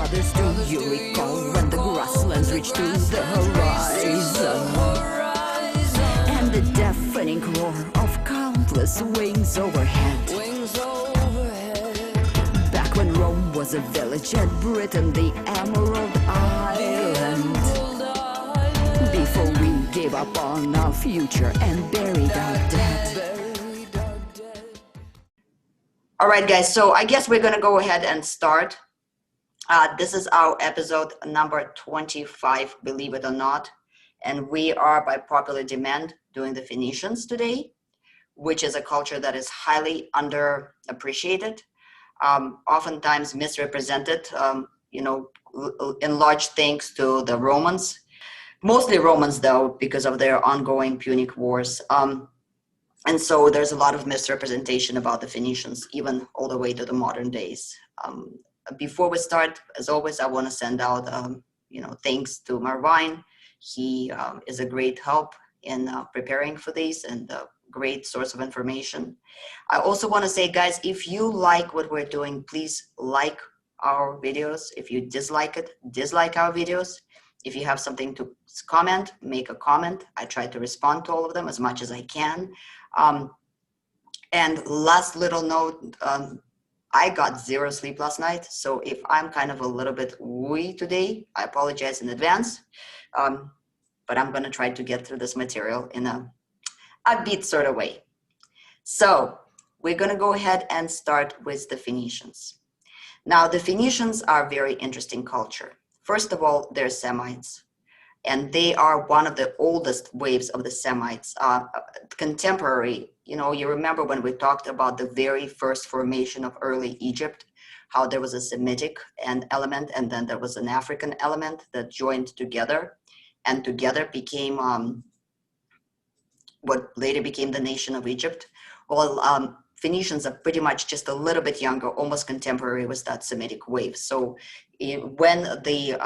brothers, do you recall when the grasslands reached to the horizon? And the deafening roar of countless wings overhead. Back when Rome was a village and Britain the Emerald Island. Before we gave up on our future and buried our dead. All right, guys, so I guess we're going to go ahead and start. This is our episode number 25, believe it or not. And we are, by popular demand, doing the Phoenicians today, which is a culture that is highly underappreciated, oftentimes misrepresented, in large thanks to the Romans. Mostly Romans, though, because of their ongoing Punic Wars. And so there's a lot of misrepresentation about the Phoenicians, even all the way to the modern days. Before we start, as always, I want to send out, thanks to Marvine. He is a great help in preparing for these and a great source of information. I also want to say, guys, if you like what we're doing, please like our videos. If you dislike it, dislike our videos. If you have something to comment, make a comment. I try to respond to all of them as much as I can. And last little note, I got zero sleep last night. So if I'm kind of a little bit wooey today, I apologize in advance. But I'm going to try to get through this material in a upbeat sort of way. So we're going to go ahead and start with the Phoenicians. Now, the Phoenicians are a very interesting culture. First of all, they're Semites, and they are one of the oldest waves of the Semites, contemporary. You remember when we talked about the very first formation of early Egypt, how there was a Semitic element, and then there was an African element that joined together, and together became what later became the nation of Egypt. Well, Phoenicians are pretty much just a little bit younger, almost contemporary with that Semitic wave. So when the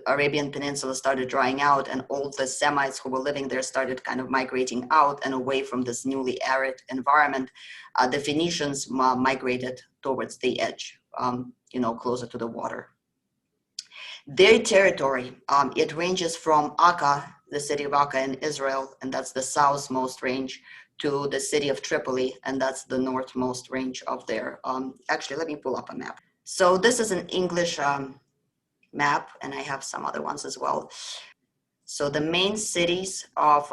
Arabian Peninsula started drying out and all the Semites who were living there started kind of migrating out and away from this newly arid environment, the Phoenicians migrated towards the edge, closer to the water. Their territory, it ranges from Akka, the city of Akka in Israel, and that's the southmost range, to the city of Tripoli, and that's the northmost range of their, actually, let me pull up a map. So this is an English map, and I have some other ones as well. So the main cities of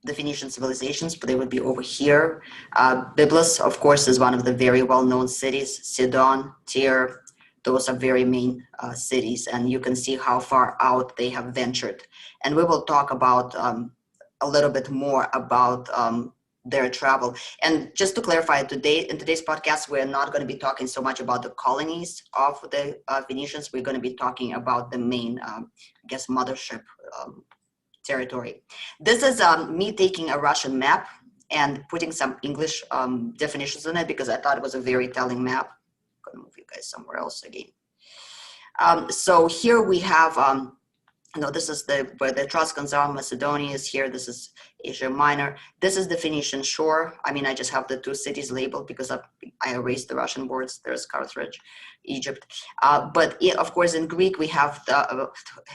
the Phoenician civilizations, but they would be over here. Byblos, of course, is one of the very well-known cities. Sidon, Tyre, those are very main cities, and you can see how far out they have ventured. And we will talk about a little bit more about their travel. And just to clarify, in today's podcast, we're not going to be talking so much about the colonies of the Phoenicians. We're going to be talking about the main, mothership territory. This is me taking a Russian map and putting some English definitions in it because I thought it was a very telling map. I'm going to move you guys somewhere else again. So here we have, this is where the Etruscans are. Macedonia is here. This is Asia Minor. This is the Phoenician shore. I mean, I just have the two cities labeled because I erased the Russian words. There's Carthage, Egypt. But of course, in Greek, we have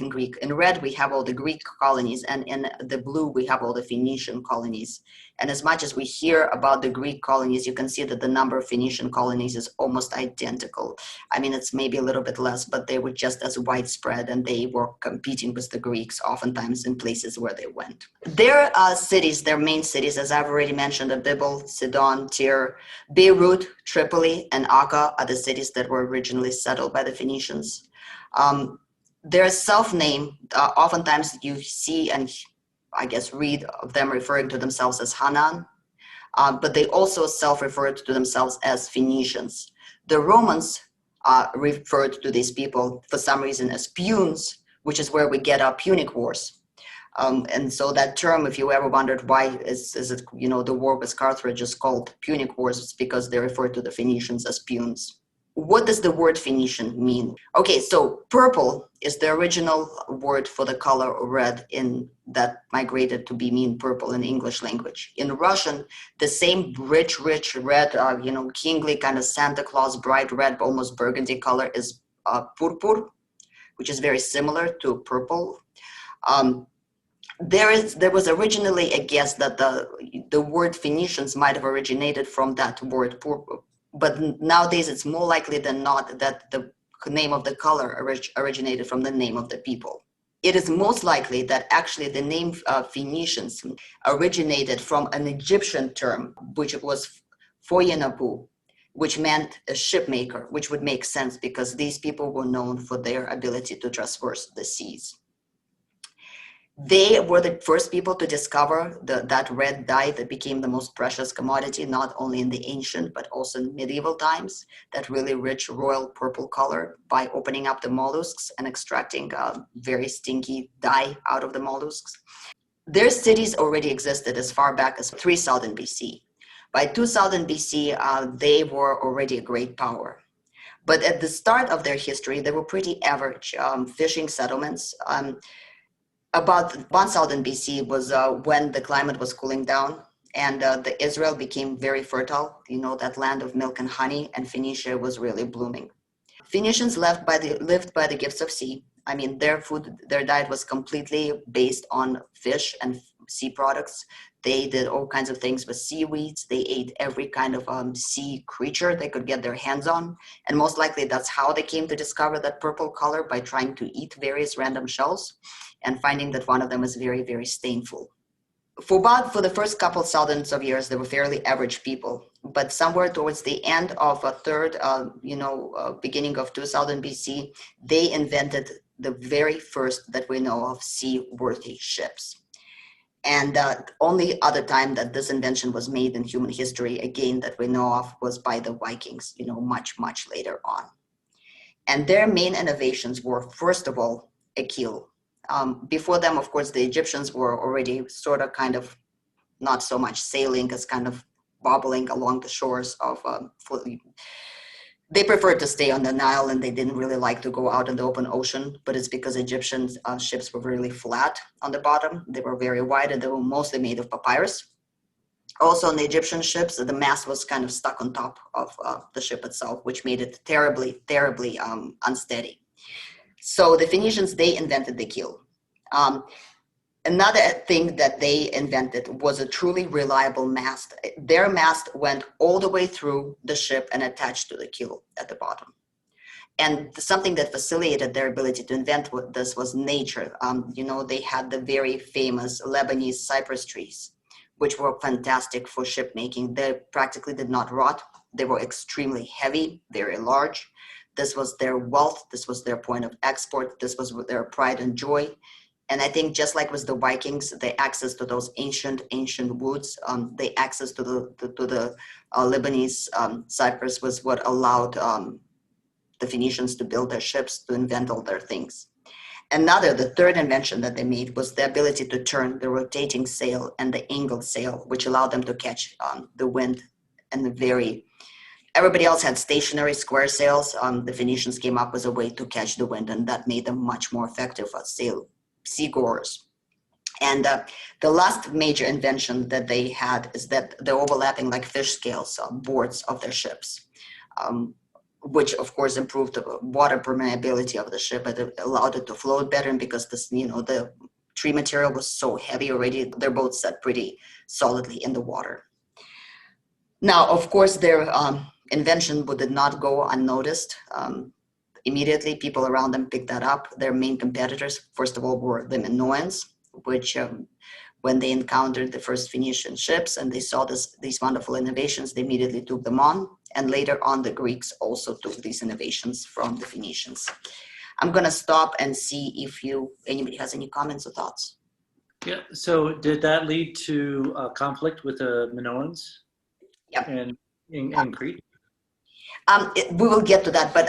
in red, we have all the Greek colonies, and in the blue, we have all the Phoenician colonies. And as much as we hear about the Greek colonies, you can see that the number of Phoenician colonies is almost identical. I mean, it's maybe a little bit less, but they were just as widespread, and they were competing with the Greeks, oftentimes in places where they went. Their cities, their main cities, as I've already mentioned, Byblos, Sidon, Tyre, Beirut, Tripoli, and Akka are the cities that were originally settled by the Phoenicians. Their self-name, oftentimes you see and read of them referring to themselves as Hanan, but they also self-referred to themselves as Phoenicians. The Romans referred to these people for some reason as Punes, which is where we get our Punic Wars. And so that term, if you ever wondered why is it, the war with Carthage is called Punic Wars, it's because they refer to the Phoenicians as Punes. What does the word Phoenician mean? Okay, so purple is the original word for the color red in that migrated to be mean purple in English language. In Russian, the same rich red, kingly kind of Santa Claus, bright red, almost burgundy color is purpur, which is very similar to purple. There was originally a guess that the word Phoenicians might have originated from that word purpur. But nowadays it's more likely than not that the name of the color originated from the name of the people. It is most likely that actually the name Phoenicians originated from an Egyptian term, which was Foyenabu, which meant a ship maker, which would make sense because these people were known for their ability to traverse the seas. They were the first people to discover that red dye that became the most precious commodity, not only in the ancient, but also in medieval times, that really rich royal purple color by opening up the mollusks and extracting very stinky dye out of the mollusks. Their cities already existed as far back as 3000 BC. By 2000 BC, they were already a great power. But at the start of their history, they were pretty average fishing settlements. About 1000 BC was when the climate was cooling down and the Israel became very fertile, that land of milk and honey, and Phoenicia was really blooming. Phoenicians lived by the gifts of sea. I mean, their diet was completely based on fish and sea products. They did all kinds of things with seaweeds. They ate every kind of sea creature they could get their hands on. And most likely that's how they came to discover that purple color, by trying to eat various random shells and finding that one of them is very, very stainful. For the first couple thousands of years, they were fairly average people. But somewhere towards the end of beginning of 2000 BC, they invented the very first that we know of seaworthy ships. And only other time that this invention was made in human history, again, that we know of, was by the Vikings, much, much later on. And their main innovations were, first of all, a keel. Before them, of course, the Egyptians were already sort of kind of not so much sailing as kind of bobbling along the shores of, they preferred to stay on the Nile and they didn't really like to go out in the open ocean, but it's because Egyptian ships were really flat on the bottom. They were very wide and they were mostly made of papyrus. Also, on the Egyptian ships, the mast was kind of stuck on top of the ship itself, which made it terribly, terribly unsteady. So the Phoenicians, they invented the keel. Another thing that they invented was a truly reliable mast. Their mast went all the way through the ship and attached to the keel at the bottom. And something that facilitated their ability to invent this was nature. They had the very famous Lebanese cypress trees, which were fantastic for ship making. They practically did not rot. They were extremely heavy, very large. This was their wealth. This was their point of export. This was their pride and joy. And I think just like with the Vikings, the access to those ancient woods, the access to the Lebanese cypress was what allowed the Phoenicians to build their ships, to invent all their things. The third invention that they made was the ability to turn the rotating sail and the angled sail, which allowed them to catch the wind and everybody else had stationary square sails. The Phoenicians came up with a way to catch the wind, and that made them much more effective at seagoers. And the last major invention that they had is that the overlapping like fish scales boards of their ships, which of course improved the water permeability of the ship, but it allowed it to float better. And because the tree material was so heavy already, their boats sat pretty solidly in the water. Now, of course, their invention did not go unnoticed. Immediately, people around them picked that up. Their main competitors, first of all, were the Minoans, which when they encountered the first Phoenician ships and they saw these wonderful innovations, they immediately took them on. And later on, the Greeks also took these innovations from the Phoenicians. I'm going to stop and see if anybody has any comments or thoughts. Yeah, so did that lead to conflict with the Minoans? Yep. And in Crete? We will get to that, but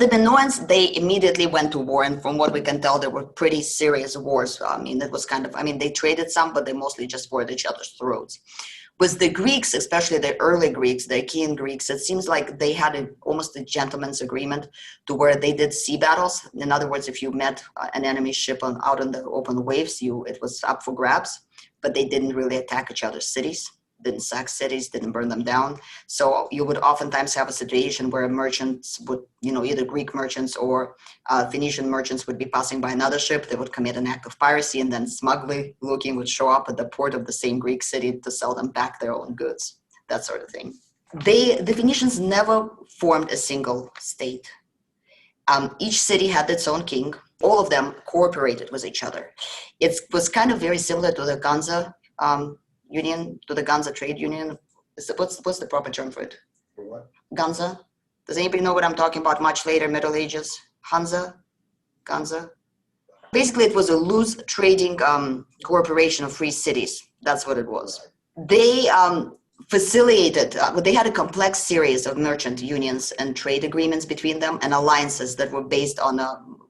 the Minoans, they immediately went to war, and from what we can tell, there were pretty serious wars. It was they traded some, but they mostly just were at each other's throats. With the Greeks, especially the early Greeks, the Achaean Greeks, it seems like they had almost a gentleman's agreement to where they did sea battles. In other words, if you met an enemy ship out on the open waves, it was up for grabs, but they didn't really attack each other's cities, didn't sack cities, didn't burn them down. So you would oftentimes have a situation where merchants would, either Greek merchants or Phoenician merchants would be passing by another ship. They would commit an act of piracy, and then smugly looking would show up at the port of the same Greek city to sell them back their own goods, that sort of thing. The Phoenicians never formed a single state. Each city had its own king. All of them cooperated with each other. It was kind of very similar to the Ganza union, to the Ganza trade union. What's the proper term for it? For what? Ganza? Does anybody know what I'm talking about? Much later, Middle Ages? Hansa? Ganza? Basically, it was a loose trading corporation of free cities. That's what it was. They facilitated, they had a complex series of merchant unions and trade agreements between them and alliances that were based on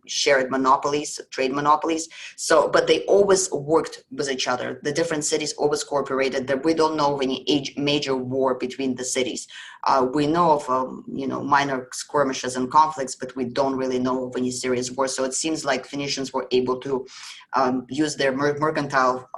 shared monopolies, trade monopolies. So, but they always worked with each other. The different cities always cooperated. That we don't know of any major war between the cities. We know of minor skirmishes and conflicts, but we don't really know of any serious war. So it seems like Phoenicians were able to use their mercantile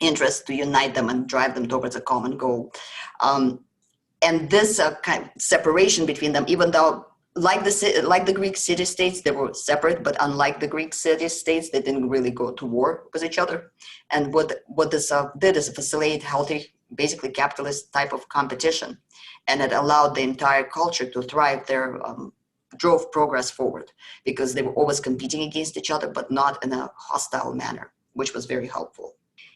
interests to unite them and drive them towards a common goal. And this kind of separation between them, even though like the Greek city-states, they were separate, but unlike the Greek city-states, they didn't really go to war with each other. And what this did is facilitate healthy, basically capitalist type of competition. And it allowed the entire culture to thrive. Drove progress forward because they were always competing against each other, but not in a hostile manner, which was very helpful.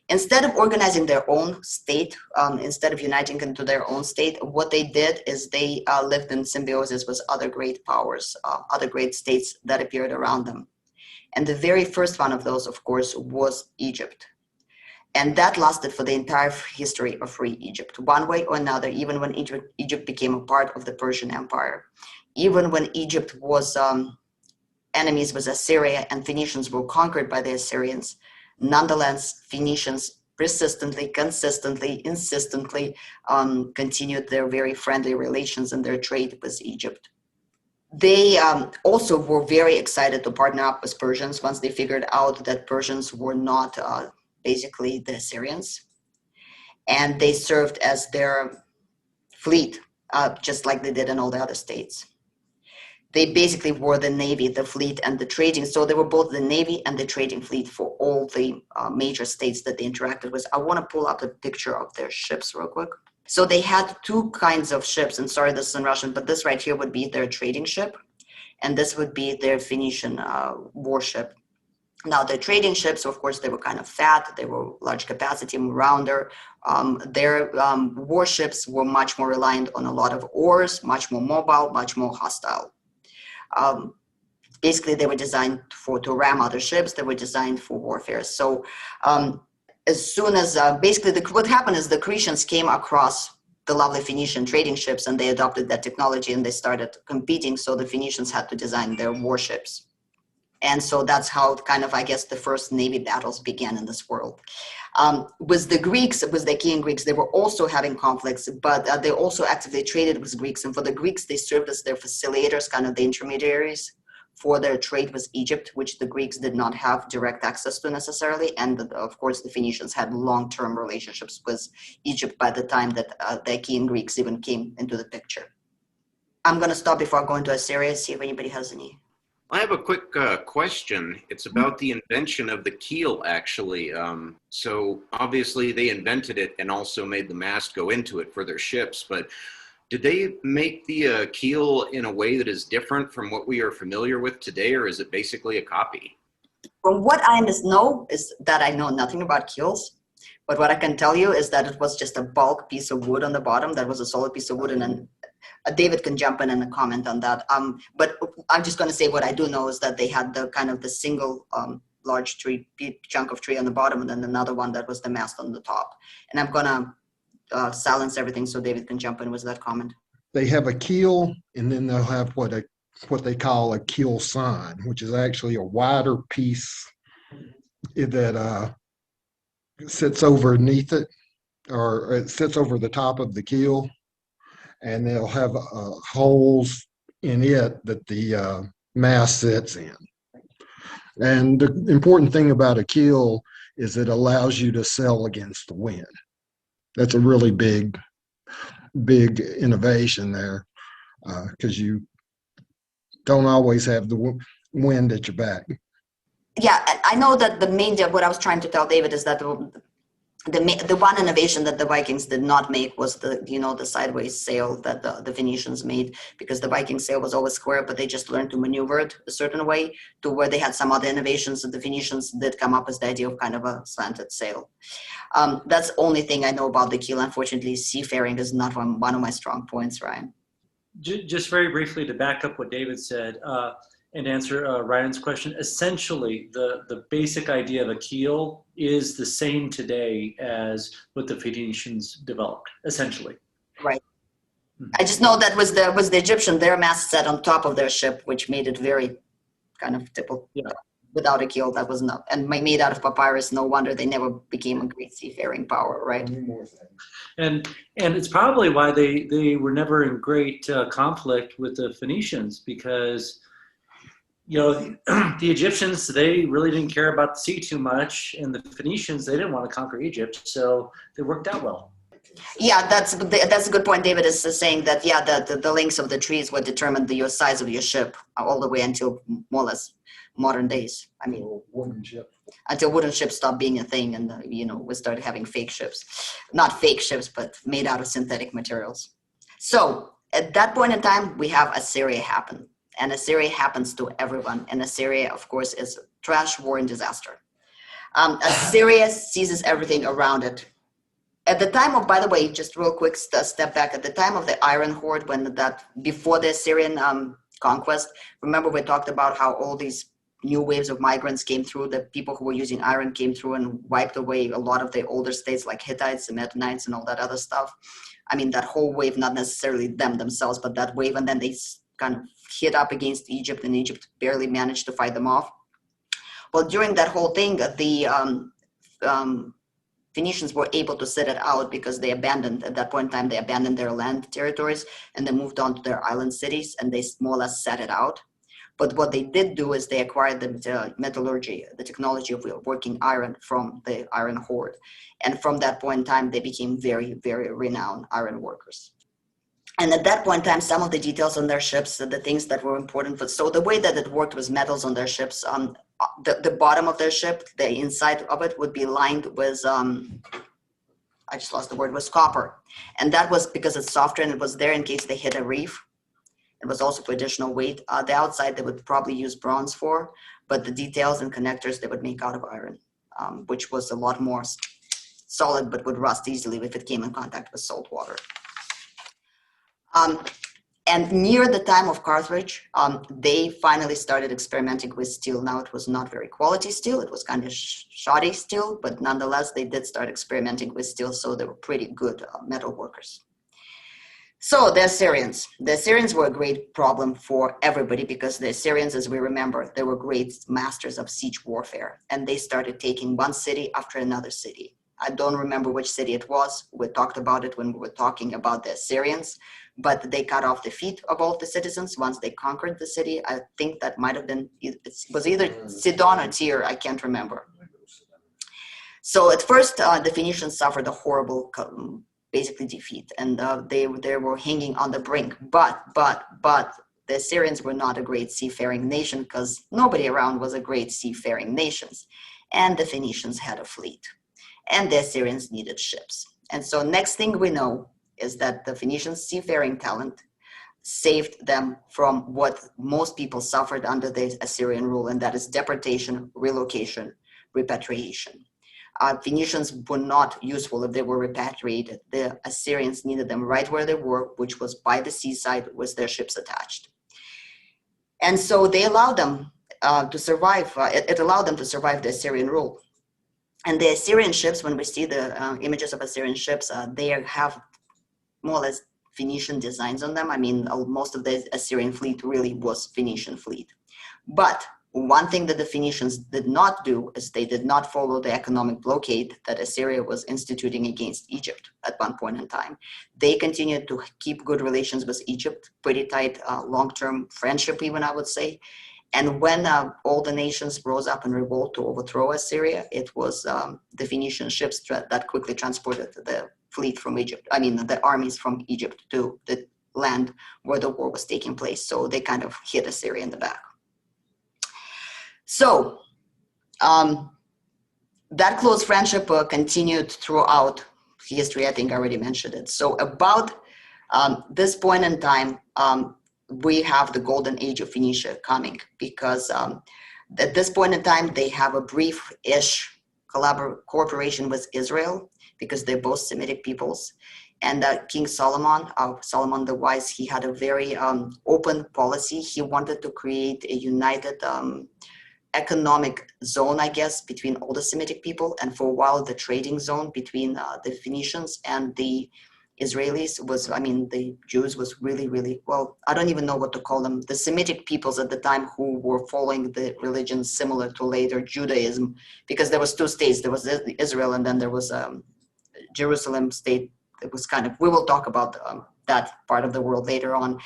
Instead of organizing their own state, instead of uniting into their own state, what they did is they lived in symbiosis with other great powers, other great states that appeared around them. And the very first one of those, of course, was Egypt. And that lasted for the entire history of free Egypt, one way or another, even when Egypt became a part of the Persian Empire. Even when Egypt was enemies with Assyria and Phoenicians were conquered by the Assyrians, nonetheless, Phoenicians persistently, consistently, insistently continued their very friendly relations and their trade with Egypt. They also were very excited to partner up with Persians once they figured out that Persians were not basically the Assyrians. And they served as their fleet, just like they did in all the other states. They basically were the navy, the fleet, and the trading. So they were both the navy and the trading fleet for all the major states that they interacted with. I want to pull up a picture of their ships real quick. So they had two kinds of ships, and sorry, this is in Russian, but this right here would be their trading ship, and this would be their Phoenician warship. Now, their trading ships, of course, they were kind of fat. They were large capacity, rounder. Their warships were much more reliant on a lot of oars, much more mobile, much more hostile. Basically, they were designed to ram other ships. They were designed for warfare. So as soon as what happened is the Cretians came across the lovely Phoenician trading ships and they adopted that technology and they started competing. So the Phoenicians had to design their warships. And so that's how kind of, I guess, the first navy battles began in this world. With the Greeks, with the Achaean Greeks, they were also having conflicts, but they also actively traded with Greeks. And for the Greeks, they served as their facilitators, kind of the intermediaries for their trade with Egypt, which the Greeks did not have direct access to necessarily. And of course, the Phoenicians had long-term relationships with Egypt by the time that the Achaean Greeks even came into the picture. I'm going to stop before I go into Assyria, see if anybody has any. I have a quick question. It's about the invention of the keel, actually. So obviously they invented it and also made the mast go into it for their ships. But did they make the keel in a way that is different from what we are familiar with today, or is it basically a copy? From what I know is that I know nothing about keels. But what I can tell you is that it was just a bulk piece of wood on the bottom. That was a solid piece of wood, and then David can jump in and comment on that. But I'm just going to say what I do know is that they had the kind of the single large tree chunk of tree on the bottom, and then another one that was the mast on the top. And I'm going to silence everything so David can jump in with that comment. They have a keel, and then they'll have what they call a keel sign, which is actually a wider piece that sits underneath it. or it sits over the top of the keel, and they'll have holes in it that the mast sits in. And the important thing about a keel is it allows you to sail against the wind. That's a really big innovation there, because you don't always have the wind at your back. Yeah, I know that the main, what I was trying to tell David is that the one innovation that the Vikings did not make was the sideways sail that the Phoenicians made, because the Viking sail was always square, but they just learned to maneuver it a certain way, to where they had some other innovations that the Phoenicians did come up with the idea of kind of a slanted sail. That's the only thing I know about the keel. Unfortunately, seafaring is not one of my strong points, Ryan. Just very briefly to back up what David said, and answer Ryan's question, essentially the basic idea of a keel is the same today as what the Phoenicians developed, essentially. Right. I just know that was the Egyptian, their mast sat on top of their ship, which made it very kind of typical. Yeah. Without a keel, that was not, and made out of papyrus. No wonder they never became a great seafaring power, right? And it's probably why they were never in great conflict with the Phoenicians, because the Egyptians, they really didn't care about the sea too much, and the Phoenicians, they didn't want to conquer Egypt, so they worked out well. Yeah, that's a good point. David is saying that the lengths of the trees would determine the size of your ship all the way until more or less modern days. I mean, wooden ship. Until wooden ships stopped being a thing, and we started having fake ships, not fake ships, but made out of synthetic materials. So at that point in time, we have Assyria happen, and Assyria happens to everyone. And Assyria, of course, is trash, war, and disaster. Assyria seizes everything around it. At the time of, by the way, just real quick step back, at the time of the Iron Horde, before the Assyrian conquest, remember we talked about how all these new waves of migrants came through, the people who were using iron came through and wiped away a lot of the older states like Hittites and Midianites and all that other stuff. I mean, that whole wave, not necessarily them themselves, but that wave, and then they kind of hit up against Egypt, and Egypt barely managed to fight them off. Well, during that whole thing, the Phoenicians were able to sit it out because they abandoned, at that point in time, they abandoned their land territories and they moved on to their island cities, and they more or less sat it out. But what they did do is they acquired the metallurgy, the technology of working iron from the Iron Horde. And from that point in time, they became very, very renowned iron workers. And at that point in time, some of the details on their ships, the things that were important. So the way that it worked was metals on their ships. The bottom of their ship, the inside of it would be lined with, I just lost the word, was copper. And that was because it's softer and it was there in case they hit a reef. It was also for additional weight. The outside they would probably use bronze for, but the details and connectors they would make out of iron, which was a lot more solid but would rust easily if it came in contact with salt water. And near the time of Carthage, they finally started experimenting with steel. Now it was not very quality steel. It was kind of shoddy steel, but nonetheless, they did start experimenting with steel, so they were pretty good metal workers. So the Assyrians were a great problem for everybody, because the Assyrians, as we remember, they were great masters of siege warfare, and they started taking one city after another city. I don't remember which city it was. We talked about it when we were talking about the Assyrians, but they cut off the feet of all the citizens once they conquered the city. I think that might have been, it was either Sidon or Tyre, I can't remember. So at first, the Phoenicians suffered a horrible basically defeat, and they were hanging on the brink. But the Assyrians were not a great seafaring nation, because nobody around was a great seafaring nation. And the Phoenicians had a fleet, and the Assyrians needed ships. And so next thing we know is that the Phoenician seafaring talent saved them from what most people suffered under the Assyrian rule, and that is deportation, relocation, repatriation. Phoenicians were not useful if they were repatriated. The Assyrians needed them right where they were, which was by the seaside with their ships attached. And so they allowed them to survive. It allowed them to survive the Assyrian rule. And the Assyrian ships, when we see the images of Assyrian ships, they have more or less Phoenician designs on them. I mean, most of the Assyrian fleet really was Phoenician fleet. But One thing that the Phoenicians did not do is they did not follow the economic blockade that Assyria was instituting against Egypt at one point in time. They continued to keep good relations with Egypt, pretty tight long-term friendship even, I would say. And when all the nations rose up in revolt to overthrow Assyria, it was the Phoenician ships that quickly transported the fleet from Egypt, the armies from Egypt to the land where the war was taking place. So they kind of hit Assyria in the back. So that close friendship continued throughout history. I think I already mentioned it. So about this point in time, we have the golden age of Phoenicia coming, because at this point in time, they have a brief-ish cooperation with Israel, because they're both Semitic peoples. And King Solomon, Solomon the Wise, he had a very open policy. He wanted to create a united economic zone, I guess, between all the Semitic people. And for a while, the trading zone between the Phoenicians and the Israelis was, the Jews was really, really, well, I don't even know what to call them. The Semitic peoples at the time who were following the religions similar to later Judaism, because there was two states. There was Israel, and then there was Jerusalem state. It was kind of, we will talk about that part of the world later on.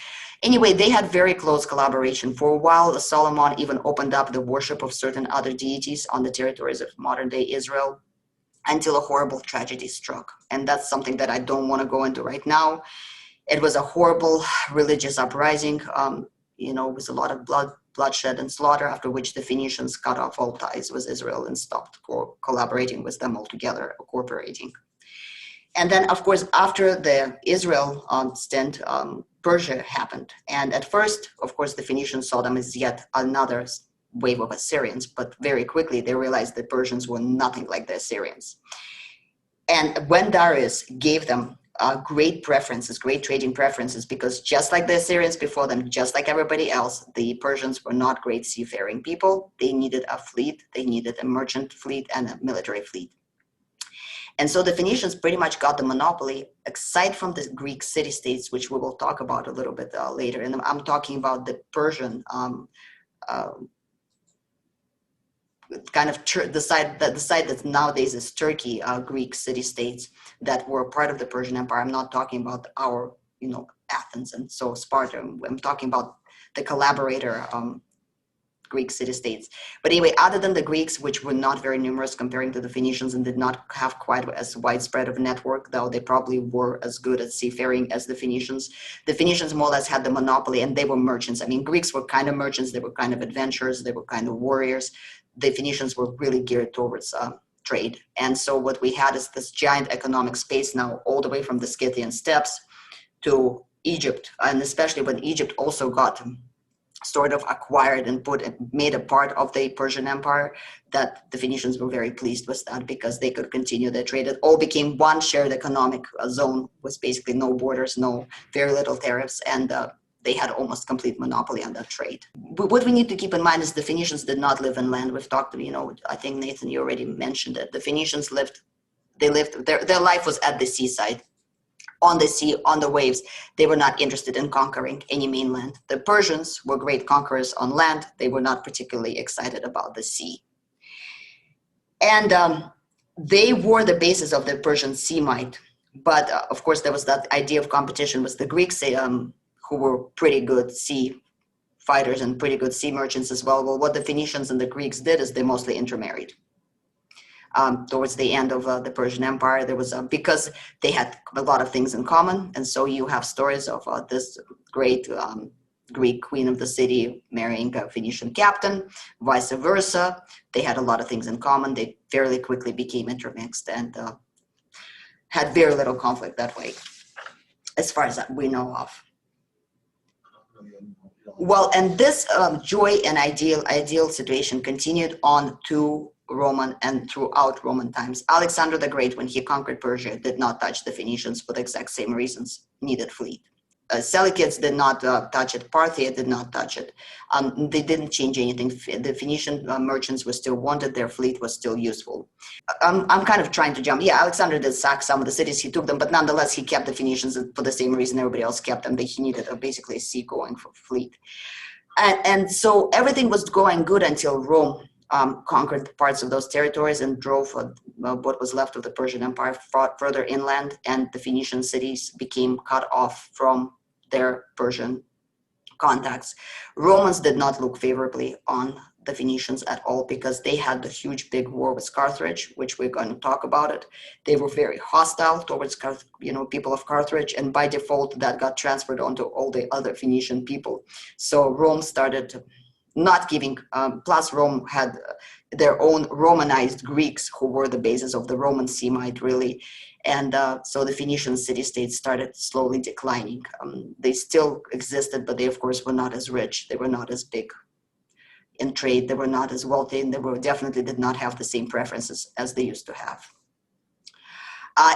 Anyway, they had very close collaboration. For a while, Solomon even opened up the worship of certain other deities on the territories of modern-day Israel, until a horrible tragedy struck. And that's something that I don't want to go into right now. It was a horrible religious uprising, with a lot of bloodshed and slaughter, after which the Phoenicians cut off all ties with Israel and stopped collaborating with them altogether, or cooperating. And then, of course, after the Israel stint, Persia happened. And at first, of course, the Phoenicians saw them as yet another wave of Assyrians, but very quickly they realized the Persians were nothing like the Assyrians. And when Darius gave them great trading preferences, because just like the Assyrians before them, just like everybody else, the Persians were not great seafaring people. They needed a fleet, they needed a merchant fleet and a military fleet. And so the Phoenicians pretty much got the monopoly, aside from the Greek city-states, which we will talk about a little bit later. And I'm talking about the Persian kind of the side that nowadays is Turkey, Greek city-states that were part of the Persian Empire. I'm not talking about our, Athens and so Sparta. I'm talking about the collaborator Greek city-states. But anyway, other than the Greeks, which were not very numerous comparing to the Phoenicians and did not have quite as widespread of a network, though they probably were as good at seafaring as the Phoenicians more or less had the monopoly, and they were merchants. Greeks were kind of merchants, they were kind of adventurers, they were kind of warriors. The Phoenicians were really geared towards trade. And so what we had is this giant economic space now, all the way from the Scythian steppes to Egypt, and especially when Egypt also got sort of acquired and made a part of the Persian Empire, that the Phoenicians were very pleased with that, because they could continue their trade. It all became one shared economic zone with basically no borders, very little tariffs, and they had almost complete monopoly on that trade. But what we need to keep in mind is the Phoenicians did not live in land. We've talked, I think Nathan, you already mentioned it. The Phoenicians their life was at the seaside. On the sea, on the waves. They were not interested in conquering any mainland. The Persians were great conquerors on land. They were not particularly excited about the sea. And they were the basis of the Persian sea might. But of course, there was that idea of competition with the Greeks, who were pretty good sea fighters and pretty good sea merchants as well. Well, what the Phoenicians and the Greeks did is they mostly intermarried. Towards the end of the Persian Empire, there was because they had a lot of things in common, and so you have stories of this great Greek queen of the city marrying a Phoenician captain, vice versa. They had a lot of things in common. They fairly quickly became intermixed and had very little conflict that way, as far as we know of. Well, and this joy and ideal situation continued on to Roman and throughout Roman times. Alexander the Great, when he conquered Persia, did not touch the Phoenicians for the exact same reasons, needed fleet. Seleucids did not touch it. Parthia did not touch it. They didn't change anything. The Phoenician merchants were still wanted. Their fleet was still useful. I'm kind of trying to jump. Yeah, Alexander did sack some of the cities. He took them, but nonetheless, he kept the Phoenicians for the same reason everybody else kept them. He needed basically a seagoing for fleet. And so everything was going good until Rome conquered parts of those territories and drove what was left of the Persian Empire further inland, and the Phoenician cities became cut off from their Persian contacts. Romans did not look favorably on the Phoenicians at all because they had the huge big war with Carthage, which we're going to talk about it. They were very hostile towards people of Carthage, and by default that got transferred onto all the other Phoenician people. So Rome started not giving, plus Rome had their own Romanized Greeks who were the basis of the Roman Semite, really. And so the Phoenician city-states started slowly declining. They still existed, but they, of course, were not as rich. They were not as big in trade. They were not as wealthy, and they definitely did not have the same preferences as they used to have.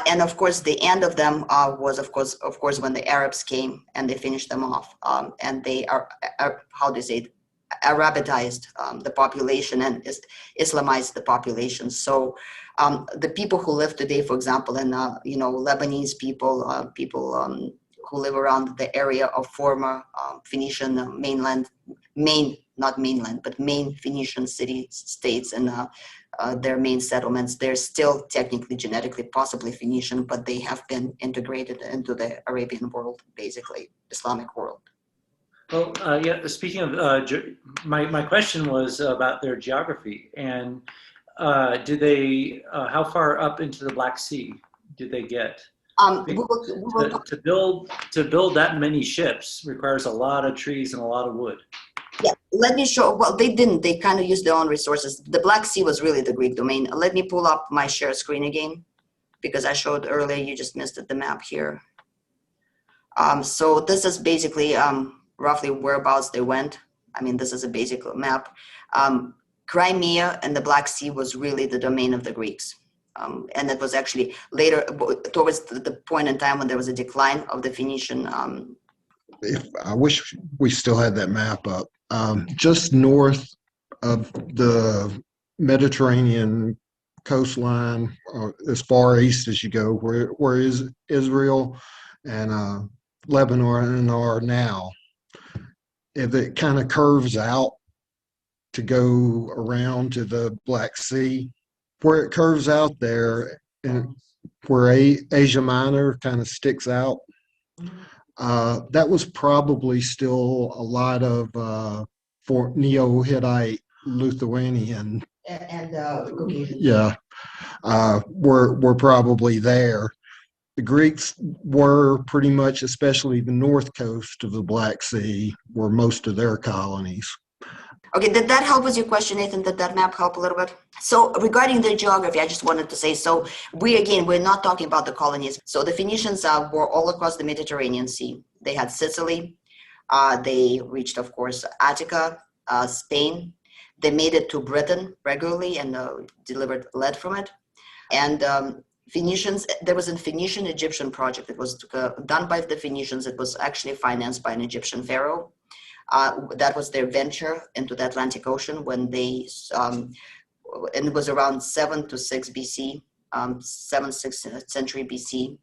And of course, the end of them was, of course, when the Arabs came and they finished them off. And they are how do you say it? Arabized the population and Islamized the population. So the people who live today, for example, in Lebanese people, who live around the area of former Phoenician main Phoenician city-states and their main settlements, they're still technically genetically possibly Phoenician, but they have been integrated into the Arabian world, basically Islamic world. Well, yeah. Speaking of, my question was about their geography, and did they? How far up into the Black Sea did they get? To build that many ships requires a lot of trees and a lot of wood. Yeah, let me show. Well, they didn't. They kind of used their own resources. The Black Sea was really the Greek domain. Let me pull up my share screen again, because I showed earlier. You just missed it, the map here. So this is basically roughly whereabouts they went. I mean, this is a basic map. Crimea and the Black Sea was really the domain of the Greeks. And it was actually later, towards the point in time when there was a decline of the Phoenician. I wish we still had that map up. Just north of the Mediterranean coastline, as far east as you go, where is Israel and Lebanon are now. If it kind of curves out to go around to the Black Sea, where it curves out there, and where Asia Minor kind of sticks out, that was probably still a lot of for Neo-Hittite Lithuanian And Caucasian. Yeah, were probably there. The Greeks were pretty much, especially the north coast of the Black Sea, were most of their colonies. Okay, did that help with your question, Nathan? Did that map help a little bit? So regarding the geography, I just wanted to say, so we're not talking about the colonies. So the Phoenicians were all across the Mediterranean Sea. They had Sicily. They reached, of course, Attica, Spain. They made it to Britain regularly and delivered lead from it. And Phoenicians, there was a Phoenician-Egyptian project. It was done by the Phoenicians. It was actually financed by an Egyptian pharaoh. That was their venture into the Atlantic Ocean when they, and it was around 7 to 6 BC, 6th century BC,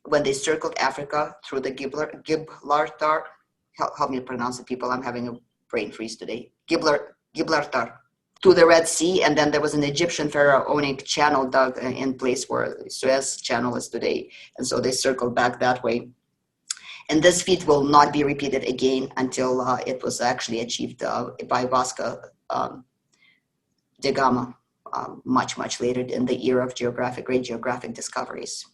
when they circled Africa through the Gibraltar. Help me pronounce it, people. I'm having a brain freeze today. Gibraltar. To the Red Sea, and then there was an Egyptian pharaonic channel dug in place where Suez Channel is today, and so they circled back that way. And this feat will not be repeated again until it was actually achieved by Vasco da Gama much later in the era of great geographic discoveries.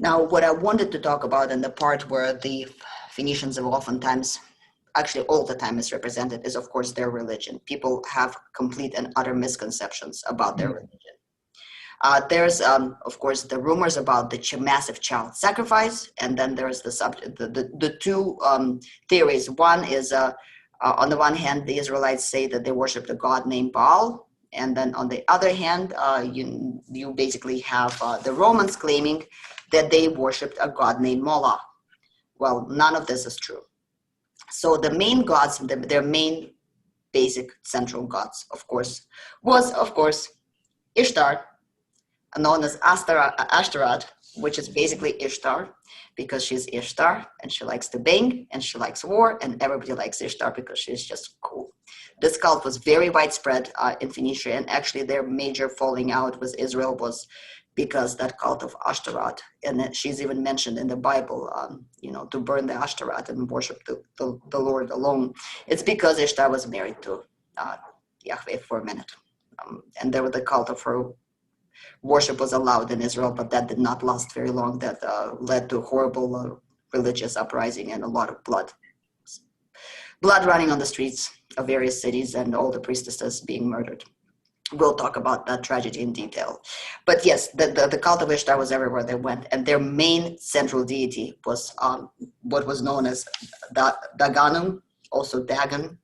Now, what I wanted to talk about in the part where the Phoenicians have oftentimes, actually all the time, is represented is, of course, their religion. People have complete and utter misconceptions about their religion. There's, of course, the rumors about the massive child sacrifice, and then there's the two theories. One is, on the one hand, the Israelites say that they worship a god named Baal, and then on the other hand, you basically have the Romans claiming that they worshipped a god named Moloch. Well, none of this is true. So the main gods, their main basic central gods, of course, was, of course, Ishtar, known as Ashtaroth, which is basically Ishtar, because she's Ishtar and she likes to bang and she likes war, and everybody likes Ishtar because she's just cool. This cult was very widespread in Phoenicia, and actually their major falling out with Israel was because that cult of Ashtaroth, and she's even mentioned in the Bible, to burn the Ashtaroth and worship the Lord alone. It's because Ishtar was married to Yahweh for a minute, and there was the cult of her worship was allowed in Israel, but that did not last very long. That led to horrible religious uprising and a lot of blood running on the streets of various cities, and all the priestesses being murdered. We'll talk about that tragedy in detail. But yes, the cult of Ishtar was everywhere they went, and their main central deity was what was known as Daganum, also Dagon,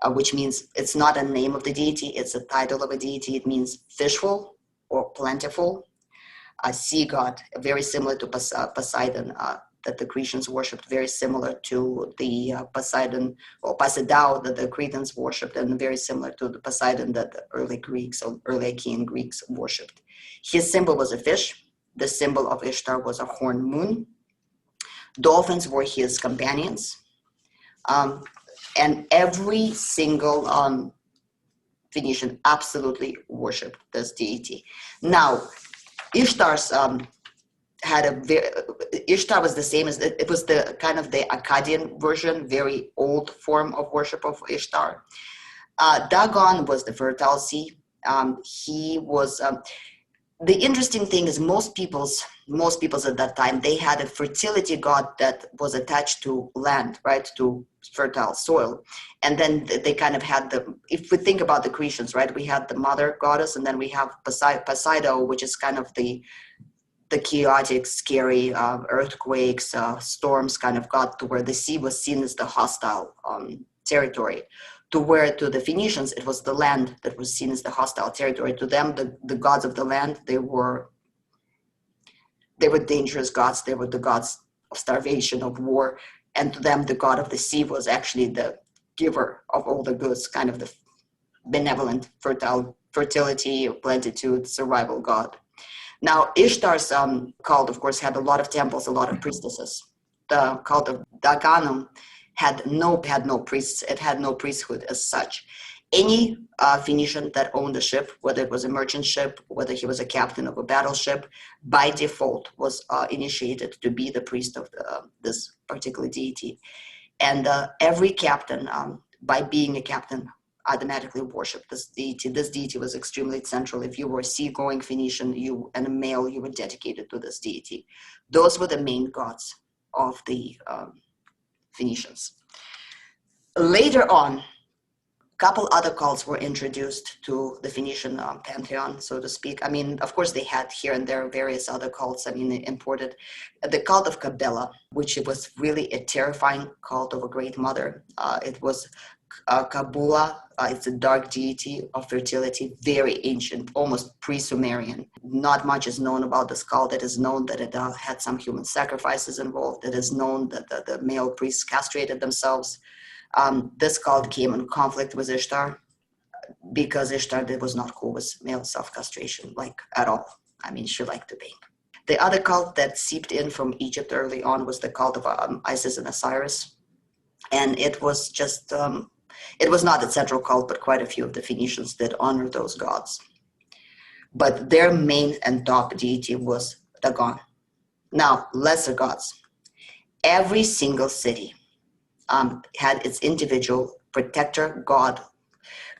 which means it's not a name of the deity, it's a title of a deity. It means fishful or plentiful, a sea god, very similar to Poseidon, that the Grecians worshipped, very similar to the Poseidon or Poseidon that the Cretans worshipped, and very similar to the Poseidon that the early Greeks or early Achaean Greeks worshipped. His symbol was a fish. The symbol of Ishtar was a horned moon. Dolphins were his companions. And every single Phoenician absolutely worshipped this deity. Now, Ishtar's Ishtar was the same as, it was the kind of the Akkadian version, very old form of worship of Ishtar. Dagon was the fertile sea. He was, the interesting thing is most peoples at that time, they had a fertility god that was attached to land, right, to fertile soil. And then they kind of had if we think about the Grecians, right, we had the mother goddess, and then we have Poseidon, which is kind of the chaotic, scary earthquakes, storms kind of got to where the sea was seen as the hostile territory. To the Phoenicians, it was the land that was seen as the hostile territory. To them, the gods of the land, they were dangerous gods. They were the gods of starvation, of war. And to them, the god of the sea was actually the giver of all the goods, kind of the benevolent, fertility, plenitude, survival god. Now, Ishtar's cult, of course, had a lot of temples, a lot of priestesses. The cult of Daganum had no priests. It had no priesthood as such. Any Phoenician that owned a ship, whether it was a merchant ship, whether he was a captain of a battleship, by default was initiated to be the priest of this particular deity. And every captain, by being a captain, automatically worshipped this deity. This deity was extremely central. If you were a seagoing Phoenician, and a male, you were dedicated to this deity. Those were the main gods of the Phoenicians. Later on, a couple other cults were introduced to the Phoenician pantheon, so to speak. I mean, of course, they had here and there various other cults. I mean, they imported the cult of Cabela, which was really a terrifying cult of a great mother. It was Kabula. It's a dark deity of fertility, very ancient, almost pre-Sumerian. Not much is known about this cult. It is known that it had some human sacrifices involved. It is known that the male priests castrated themselves. This cult came in conflict with Ishtar because Ishtar was not cool with male self-castration, like at all. I mean, she liked to bang. The other cult that seeped in from Egypt early on was the cult of Isis and Osiris. And it was just, it was not a central cult, but quite a few of the Phoenicians did honor those gods. But their main and top deity was Dagon. Now, lesser gods. Every single city had its individual protector god,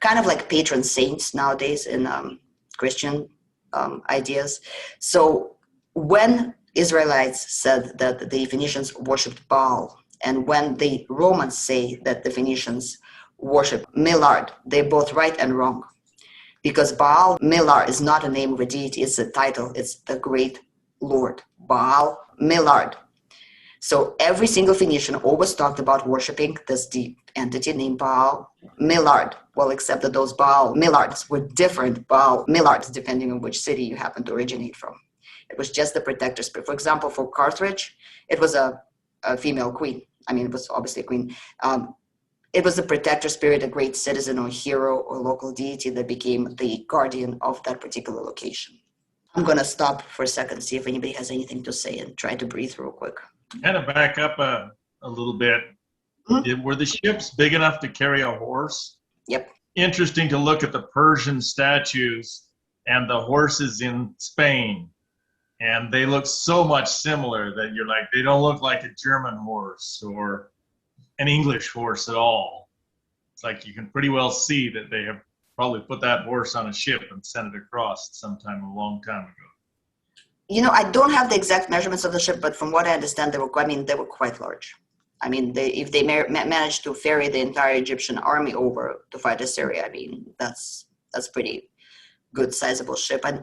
kind of like patron saints nowadays in Christian ideas. So when Israelites said that the Phoenicians worshipped Baal, and when the Romans say that the Phoenicians worship Millard, they're both right and wrong. Because Baal, Millard, is not a name of a deity, it's a title, it's the great Lord. Baal, Millard. So every single Phoenician always talked about worshiping this deep entity named Baal Millard. Well, except that those Baal Millards were different Baal Millards depending on which city you happen to originate from. It was just the protector spirit. For example, for Carthage, it was a female queen. I mean, it was obviously a queen. It was a protector spirit, a great citizen or hero or local deity that became the guardian of that particular location. I'm going to stop for a second, see if anybody has anything to say, and try to breathe real quick. Kind of back up a little bit. Were the ships big enough to carry a horse? Yep. Interesting to look at the Persian statues and the horses in Spain. And they look so much similar that you're like, they don't look like a German horse or an English horse at all. It's like you can pretty well see that they have probably put that horse on a ship and sent it across sometime a long time ago. I don't have the exact measurements of the ship, but from what I understand, they were quite large. I mean, if they managed to ferry the entire Egyptian army over to fight Assyria, I mean, that's pretty good, sizable ship. And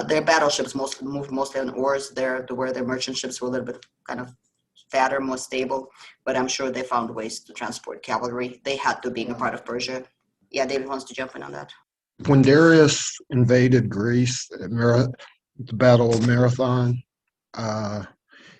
their battleships moved mostly on oars there, to where their merchant ships were a little bit kind of fatter, more stable. But I'm sure they found ways to transport cavalry. They had to, being a part of Persia. Yeah, David wants to jump in on that. When Darius invaded Greece at the Battle of Marathon,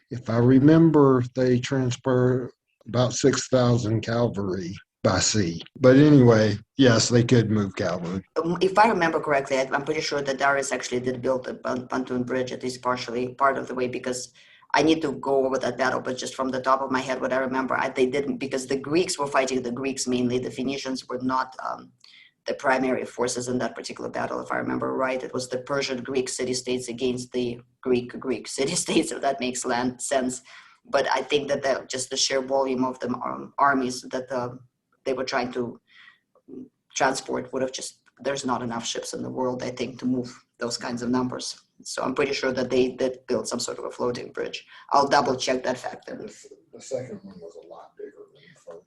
if I remember, they transferred about 6,000 cavalry by sea. But anyway, yes, they could move cavalry. If I remember correctly, I'm pretty sure that Darius actually did build the pontoon bridge, at least partially, part of the way, because I need to go over that battle, but just from the top of my head, what I remember, they didn't, because the Greeks were fighting the Greeks mainly. The Phoenicians were not the primary forces in that particular battle, if I remember right. It was the Persian Greek city-states against the Greek city-states, if that makes sense. But I think that just the sheer volume of the armies that they were trying to transport would have there's not enough ships in the world, I think, to move those kinds of numbers. So I'm pretty sure that they did build some sort of a floating bridge. I'll double check that fact. The second one was a lot bigger than the first.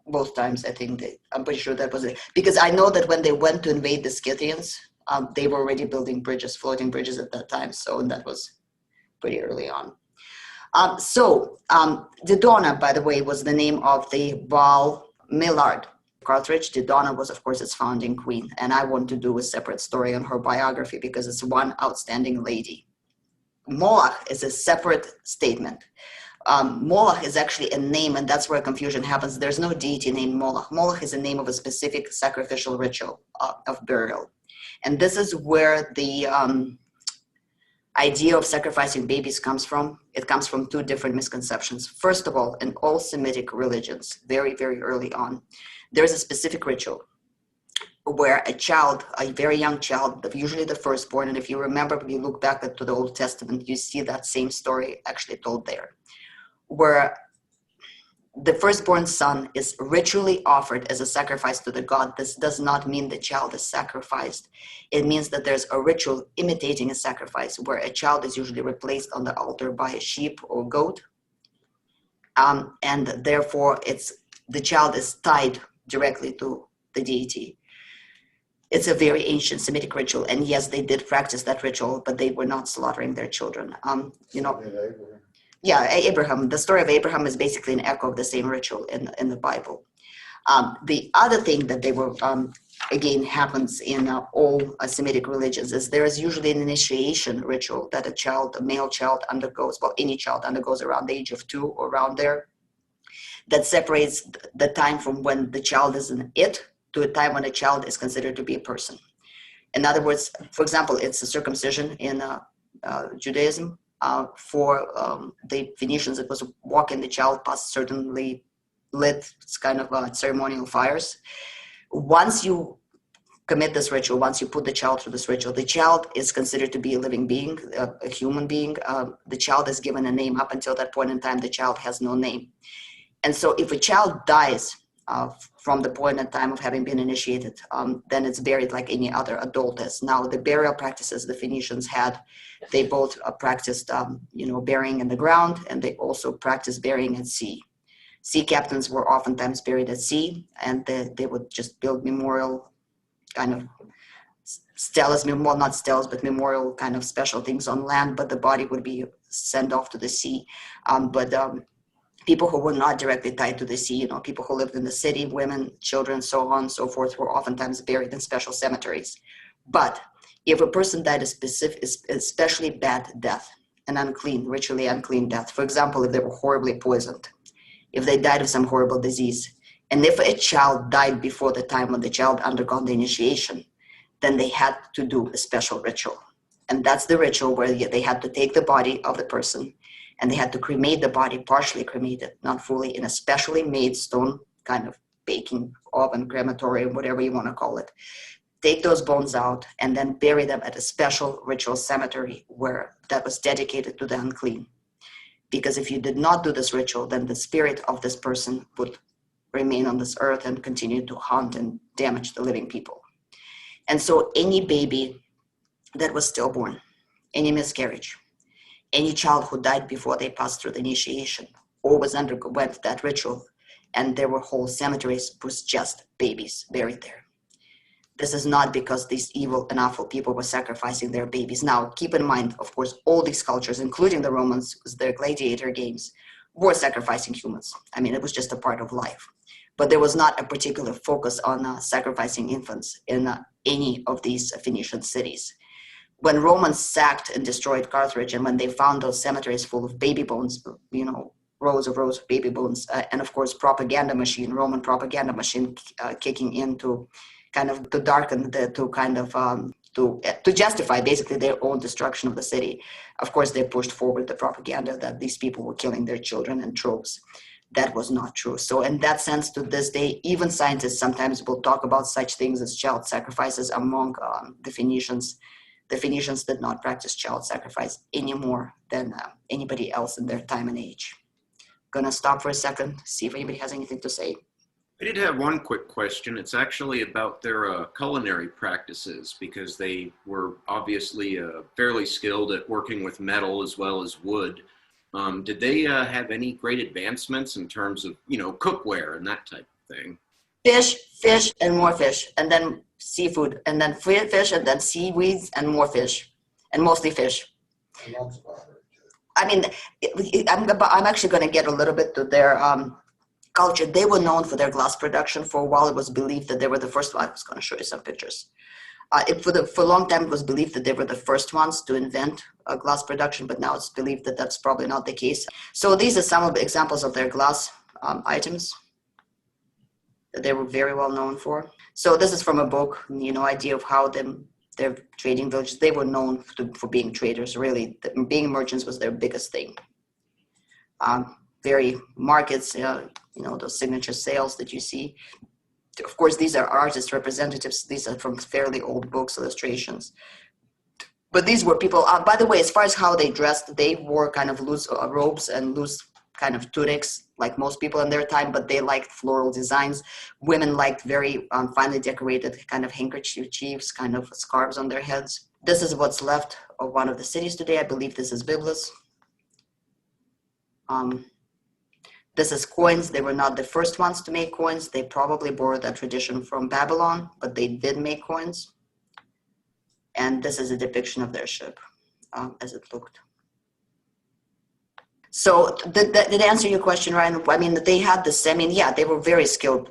Both times, I think I'm pretty sure that was it. Because I know that when they went to invade the Scythians, they were already building bridges, floating bridges at that time. So that was pretty early on. Dodona, by the way, was the name of the Baal Millard Carthage. Dodona was, of course, its founding queen. And I want to do a separate story on her biography because it's one outstanding lady. Moloch is a separate statement. Moloch is actually a name, and that's where confusion happens. There's no deity named Moloch. Moloch is a name of a specific sacrificial ritual of burial. And this is where the idea of sacrificing babies comes from. It comes from two different misconceptions. First of all, in all Semitic religions, very, very early on, there's a specific ritual where a very young child, usually the firstborn, and if you remember, when you look back to the Old Testament, you see that same story actually told there, where the firstborn son is ritually offered as a sacrifice to the god. This does not mean the child is sacrificed. It means that there's a ritual imitating a sacrifice where a child is usually replaced on the altar by a sheep or goat. And therefore, the child is tied directly to the deity. It's a very ancient Semitic ritual. And yes, they did practice that ritual, but they were not slaughtering their children. Yeah, Abraham. The story of Abraham is basically an echo of the same ritual in the Bible. The other thing that they were, again, happens in all Semitic religions is there is usually an initiation ritual that a male child undergoes, well, any child undergoes around the age of 2 or around there, that separates the time from when the child is an it to a time when a child is considered to be a person. In other words, for example, it's a circumcision in Judaism. For the Phoenicians, it was walking the child past certainly lit kind of ceremonial fires. Once you commit this ritual, once you put the child through this ritual, the child is considered to be a living being, a human being. The child is given a name. Up until that point in time, the child has no name. And so if a child dies from the point in time of having been initiated, then it's buried like any other adult is. Now, the burial practices the Phoenicians had, they both practiced, burying in the ground, and they also practiced burying at sea. Sea captains were oftentimes buried at sea, and they would just build memorial kind of steles, well, not steles, but memorial kind of special things on land, but the body would be sent off to the sea. People who were not directly tied to the sea, people who lived in the city, women, children, so on and so forth, were oftentimes buried in special cemeteries. But if a person died a especially bad death, an unclean, ritually unclean death, for example, if they were horribly poisoned, if they died of some horrible disease, and if a child died before the time when the child undergone the initiation, then they had to do a special ritual. And that's the ritual where they had to take the body of the person and they had to cremate the body, partially cremated, not fully, in a specially made stone kind of baking oven, crematorium, whatever you want to call it. Take those bones out and then bury them at a special ritual cemetery that was dedicated to the unclean. Because if you did not do this ritual, then the spirit of this person would remain on this earth and continue to haunt and damage the living people. And so any baby that was stillborn, any miscarriage, any child who died before they passed through the initiation always underwent that ritual, and there were whole cemeteries with just babies buried there. This is not because these evil and awful people were sacrificing their babies. Now, keep in mind, of course, all these cultures, including the Romans, with their gladiator games, were sacrificing humans. I mean, it was just a part of life. But there was not a particular focus on sacrificing infants in any of these Phoenician cities. When Romans sacked and destroyed Carthage, and when they found those cemeteries full of baby bones, rows of baby bones, and of course, Roman propaganda machine kicking in to kind of to darken to justify basically their own destruction of the city. Of course, they pushed forward the propaganda that these people were killing their children in droves. That was not true. So in that sense, to this day, even scientists sometimes will talk about such things as child sacrifices among the Phoenicians. The Phoenicians did not practice child sacrifice any more than anybody else in their time and age. Gonna stop for a second, see if anybody has anything to say. I did have one quick question. It's actually about their culinary practices, because they were obviously fairly skilled at working with metal as well as wood. Did they have any great advancements in terms of, cookware and that type of thing? Fish, and more fish, and then seafood, and then fish, and then seaweeds, and more fish, and mostly fish. I mean, I'm actually going to get a little bit to their culture. They were known for their glass production. For a while, it was believed that they were the first. I was going to show you some pictures. For a long time, it was believed that they were the first ones to invent glass production, but now it's believed that that's probably not the case. So these are some of the examples of their glass items that they were very well known for. So this is from a book, idea of how their trading villages, they were known for being traders, really. Being merchants was their biggest thing. Very markets, those signature sales that you see. Of course, these are artist representatives. These are from fairly old books, illustrations. But these were people, by the way, as far as how they dressed, they wore kind of loose robes and loose kind of tunics, like most people in their time, but they liked floral designs. Women liked very finely decorated kind of handkerchiefs, kind of scarves on their heads. This is what's left of one of the cities today. I believe this is Byblos. This is coins. They were not the first ones to make coins. They probably borrowed that tradition from Babylon, but they did make coins. And this is a depiction of their ship as it looked. So did that answer your question, Ryan? I mean, they had this, they were very skilled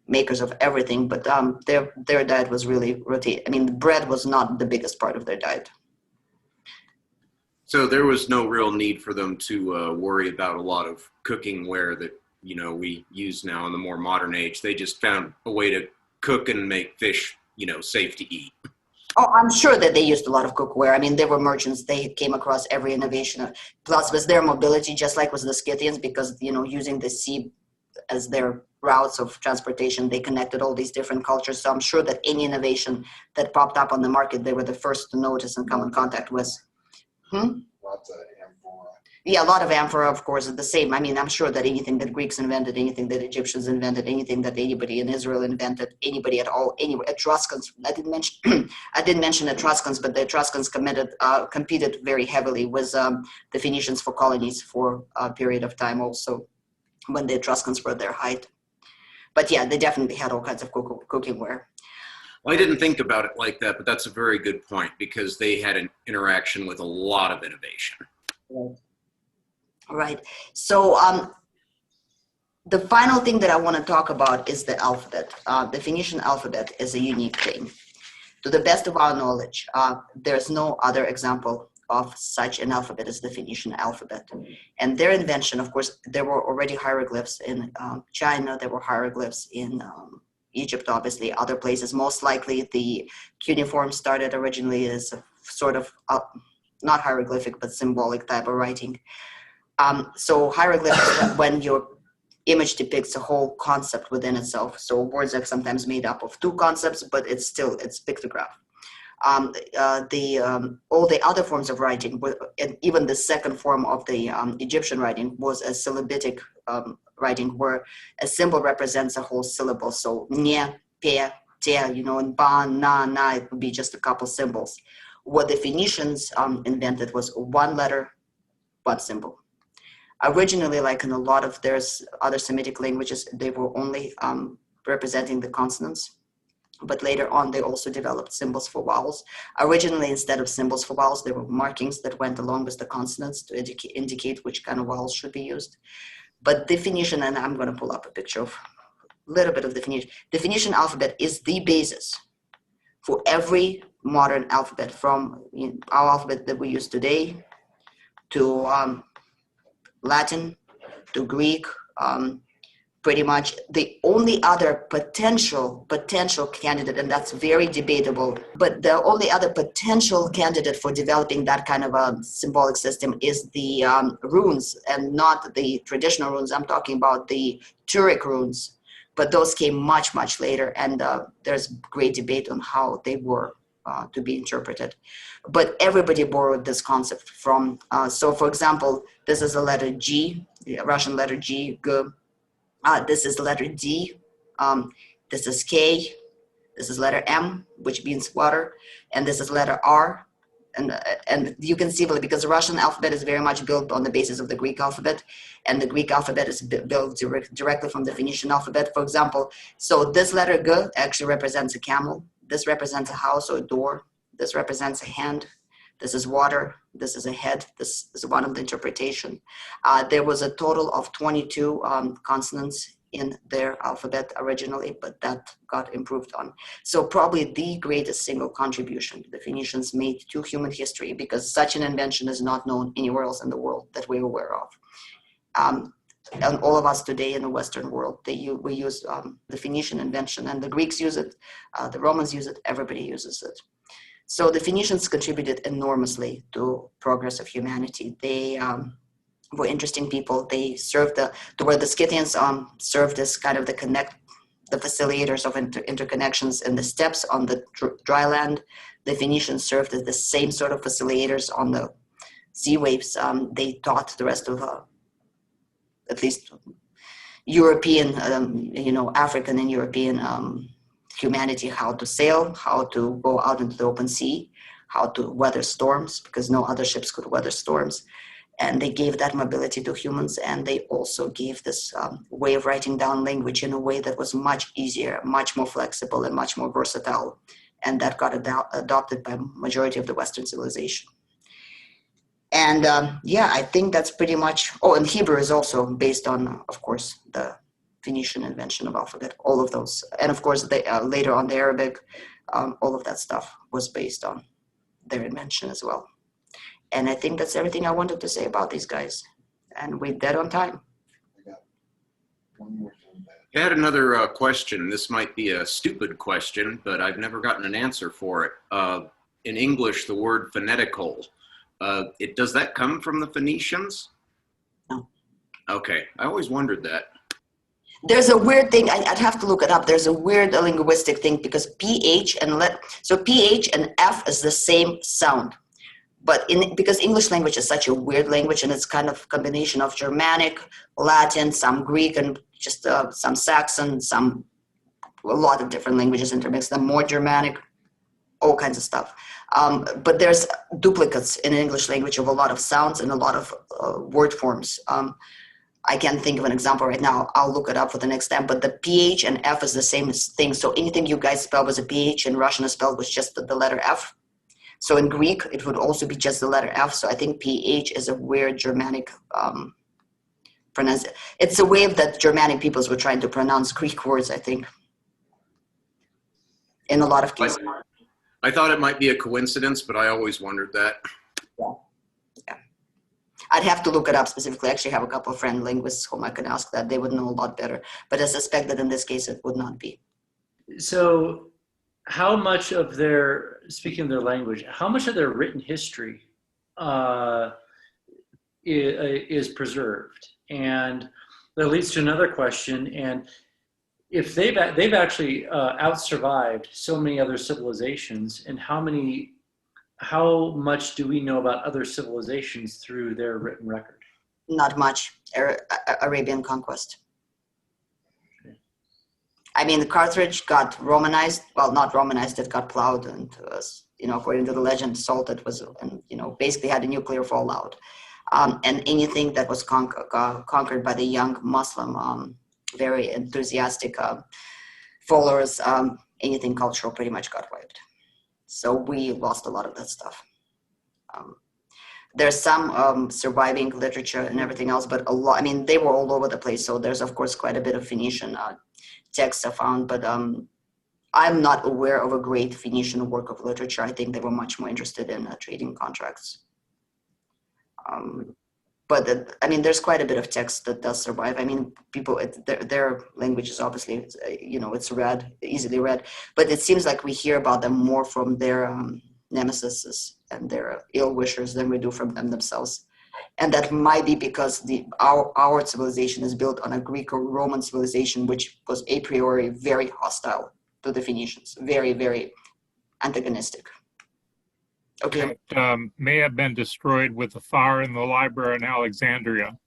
makers of everything, but their diet was really routine. I mean, bread was not the biggest part of their diet. So there was no real need for them to worry about a lot of cooking ware that, we use now in the more modern age. They just found a way to cook and make fish, safe to eat. Oh, I'm sure that they used a lot of cookware. I mean, they were merchants. They came across every innovation. Plus, was their mobility, just like with the Scythians, because, using the sea as their routes of transportation, they connected all these different cultures. So I'm sure that any innovation that popped up on the market, they were the first to notice and come in contact with. Lots of amphora. Yeah, a lot of amphora, of course, is the same. I mean, I'm sure that anything that Greeks invented, anything that Egyptians invented, anything that anybody in Israel invented, anybody at all, anywhere. Etruscans, I didn't mention Etruscans, but the Etruscans competed very heavily with the Phoenicians for colonies for a period of time also, when the Etruscans were at their height. But yeah, they definitely had all kinds of cooking ware. Well, I didn't think about it like that, but that's a very good point, because they had an interaction with a lot of innovation. Right. So the final thing that I want to talk about is the alphabet. The Phoenician alphabet is a unique thing. To the best of our knowledge, there's no other example of such an alphabet as the Phoenician alphabet. And their invention, of course, there were already hieroglyphs in China, there were hieroglyphs in Egypt, obviously, other places. Most likely the cuneiform started originally as sort of, not hieroglyphic, but symbolic type of writing. So hieroglyphics is when your image depicts a whole concept within itself. So words are sometimes made up of two concepts, but it's pictograph. All the other forms of writing, and even the second form of the Egyptian writing was a syllabic writing, where a symbol represents a whole syllable. So nye, pe, te, and ba, na, it would be just a couple symbols. What the Phoenicians invented was one letter, one symbol. Originally, like in a lot of there's other Semitic languages, they were only representing the consonants. But later on, they also developed symbols for vowels. Originally, instead of symbols for vowels, there were markings that went along with the consonants to indicate which kind of vowels should be used. But the Phoenician, and I'm going to pull up a picture of a little bit of the Phoenician. The Phoenician alphabet is the basis for every modern alphabet, from our alphabet that we use today to Latin to Greek. Pretty much the only other potential candidate, and that's very debatable, but the only other potential candidate for developing that kind of a symbolic system is the runes, and not the traditional runes. I'm talking about the Turic runes, but those came much, much later, and there's great debate on how they were to be interpreted. But everybody borrowed this concept from, so for example, this is a letter G, the Russian letter G, G. This is letter D, this is K, this is letter M, which means water, and this is letter R. And you can see, because the Russian alphabet is very much built on the basis of the Greek alphabet, and the Greek alphabet is built directly from the Phoenician alphabet. For example, so this letter G actually represents a camel, this represents a house or a door, this represents a hand, this is water, this is a head, this is one of the interpretation. There was a total of 22 consonants in their alphabet originally, but that got improved on. So probably the greatest single contribution the Phoenicians made to human history, because such an invention is not known anywhere else in the world that we're aware of. And all of us today in the Western world, we use the Phoenician invention, and the Greeks use it, the Romans use it, everybody uses it. So the Phoenicians contributed enormously to progress of humanity. They were interesting people. They served where the Scythians served as kind of the facilitators of interconnections in the steppes on the dry land. The Phoenicians served as the same sort of facilitators on the sea waves. They taught the rest of, at least European, African and European humanity, how to sail, how to go out into the open sea, how to weather storms, because no other ships could weather storms. And they gave that mobility to humans, and they also gave this way of writing down language in a way that was much easier, much more flexible, and much more versatile. And that got adopted by majority of the Western civilization. And I think that's pretty much, and Hebrew is also based on, of course, the Phoenician invention of alphabet, all of those. And of course, later on the Arabic, all of that stuff was based on their invention as well. And I think that's everything I wanted to say about these guys. And we're dead on time. I had another question. This might be a stupid question, but I've never gotten an answer for it. In English, the word phonetical, does that come from the Phoenicians? No. Okay, I always wondered that. There's a weird thing, I'd have to look it up. There's a weird linguistic thing, because PH and F is the same sound. But because English language is such a weird language, and it's kind of combination of Germanic, Latin, some Greek, and just some Saxon, a lot of different languages intermixed, and more Germanic, all kinds of stuff. But there's duplicates in English language of a lot of sounds and a lot of word forms. I can't think of an example right now. I'll look it up for the next time. But the PH and F is the same thing. So anything you guys spell was a PH, in Russian is spelled with just the letter F. So in Greek, it would also be just the letter F. So I think PH is a weird Germanic pronunciation. It's a way that Germanic peoples were trying to pronounce Greek words, I think, in a lot of cases. I thought it might be a coincidence, but I always wondered that. Yeah. I'd have to look it up specifically. I actually have a couple of friend linguists whom I can ask that. They would know a lot better. But I suspect that in this case, it would not be. So how much of their, speaking of their language, how much of their written history uh, is preserved? And that leads to another question. And if they've actually out survived so many other civilizations, and how much do we know about other civilizations through their written record? Not much. Arabian conquest. I mean, Carthage got Romanized. Well, not Romanized. It got plowed, and according to the legend, salted was, and basically had a nuclear fallout. And anything that was conquered by the young Muslim, very enthusiastic followers, anything cultural pretty much got wiped. So we lost a lot of that stuff. There's some surviving literature and everything else, but a lot, I mean, they were all over the place. So there's, of course, quite a bit of Phoenician texts I found, but I'm not aware of a great Phoenician work of literature. I think they were much more interested in trading contracts. But I mean, there's quite a bit of text that does survive. I mean, people, their language is obviously, it's read, easily read, but it seems like we hear about them more from their nemesis and their ill wishers than we do from them themselves. And that might be because our civilization is built on a Greek or Roman civilization, which was a priori very hostile to the Phoenicians, very, very antagonistic. Okay. It may have been destroyed with the fire in the library in Alexandria.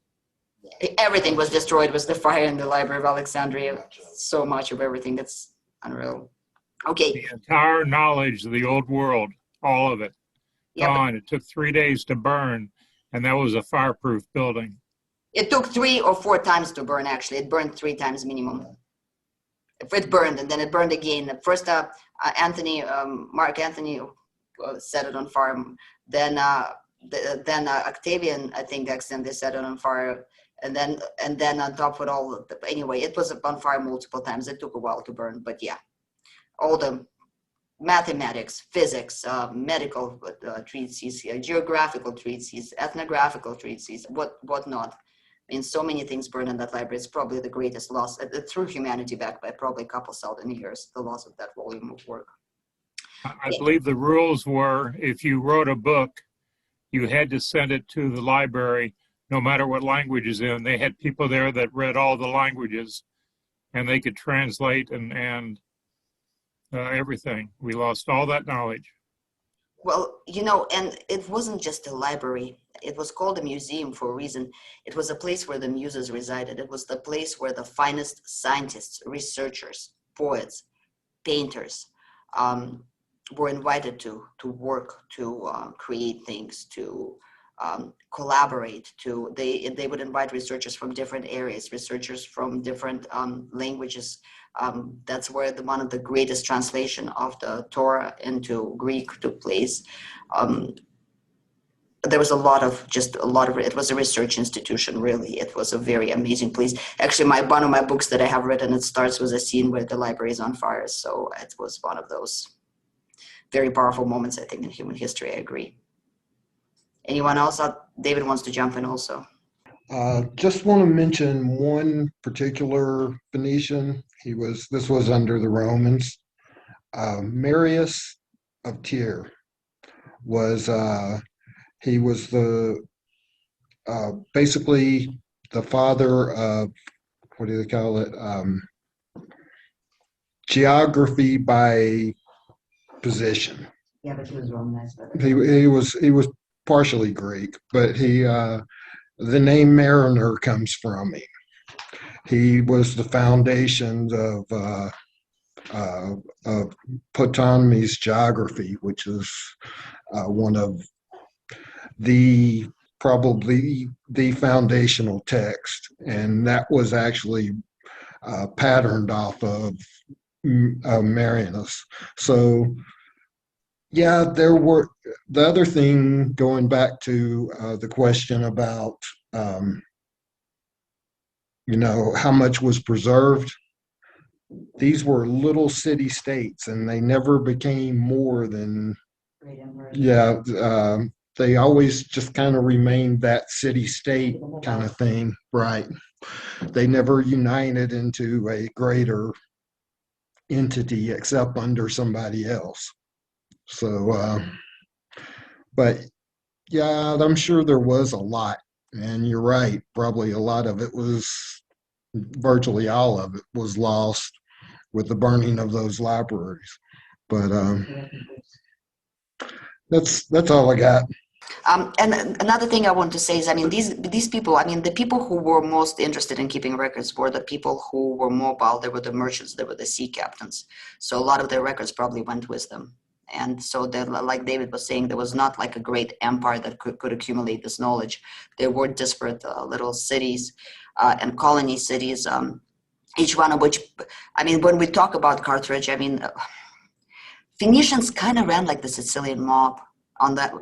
Everything was destroyed with the fire in the Library of Alexandria. So much of everything, that's unreal. Okay. The entire knowledge of the old world, all of it, gone. It took 3 days to burn, and that was a fireproof building. It took 3 or 4 times to burn, actually. It burned 3 times minimum. If it burned, and then it burned again. First, Mark Antony set it on fire. Then Octavian, I think, accidentally set it on fire. And then on top of it all, anyway, it was on fire multiple times. It took a while to burn, but yeah, all the mathematics, physics, medical treatises, geographical treatises, ethnographical treatises, whatnot. I mean, so many things burned in that library. It's probably the greatest loss through humanity back by probably a couple thousand years, the loss of that volume of work. I believe the rules were if you wrote a book, you had to send it to the library, no matter what language is in. They had people there that read all the languages, and they could translate and everything. We lost all that knowledge. Well, and it wasn't just a library. It was called a museum for a reason. It was a place where the muses resided. It was the place where the finest scientists, researchers, poets, painters were invited to work, to create things, to collaborate. They would invite researchers from different areas, researchers from different languages. That's where one of the greatest translation of the Torah into Greek took place. There was it was a research institution, really. It was a very amazing place. Actually, one of my books that I have written, it starts with a scene where the library is on fire. So it was one of those very powerful moments, I think, in human history. I agree. Anyone else? David wants to jump in also. Just want to mention one particular Phoenician. This was under the Romans. Marius of Tyre was he was basically the father of, what do they call it? Geography by position. Yeah, but he was Romanized. He was partially Greek, but the name Mariner comes from him. He was the foundation of Ptolemy's geography, which is one of probably the foundational text, and that was actually patterned off of Marianus. So yeah, there were, the other thing, going back to the question about how much was preserved. These were little city states, and they never became more than, they always just kind of remained that city state kind of thing, right? They never united into a greater entity except under somebody else. So, but yeah, I'm sure there was a lot. And you're right, probably a lot of it was, virtually all of it was lost with the burning of those libraries. But that's all I got. And another thing I want to say is, I mean, these people, I mean, the people who were most interested in keeping records were the people who were mobile. They were the merchants. They were the sea captains. So a lot of their records probably went with them. And so, like David was saying, there was not like a great empire that could accumulate this knowledge. There were disparate little cities and colony cities, each one of which, I mean, when we talk about Carthage, I mean, Phoenicians kind of ran like the Sicilian mob on that.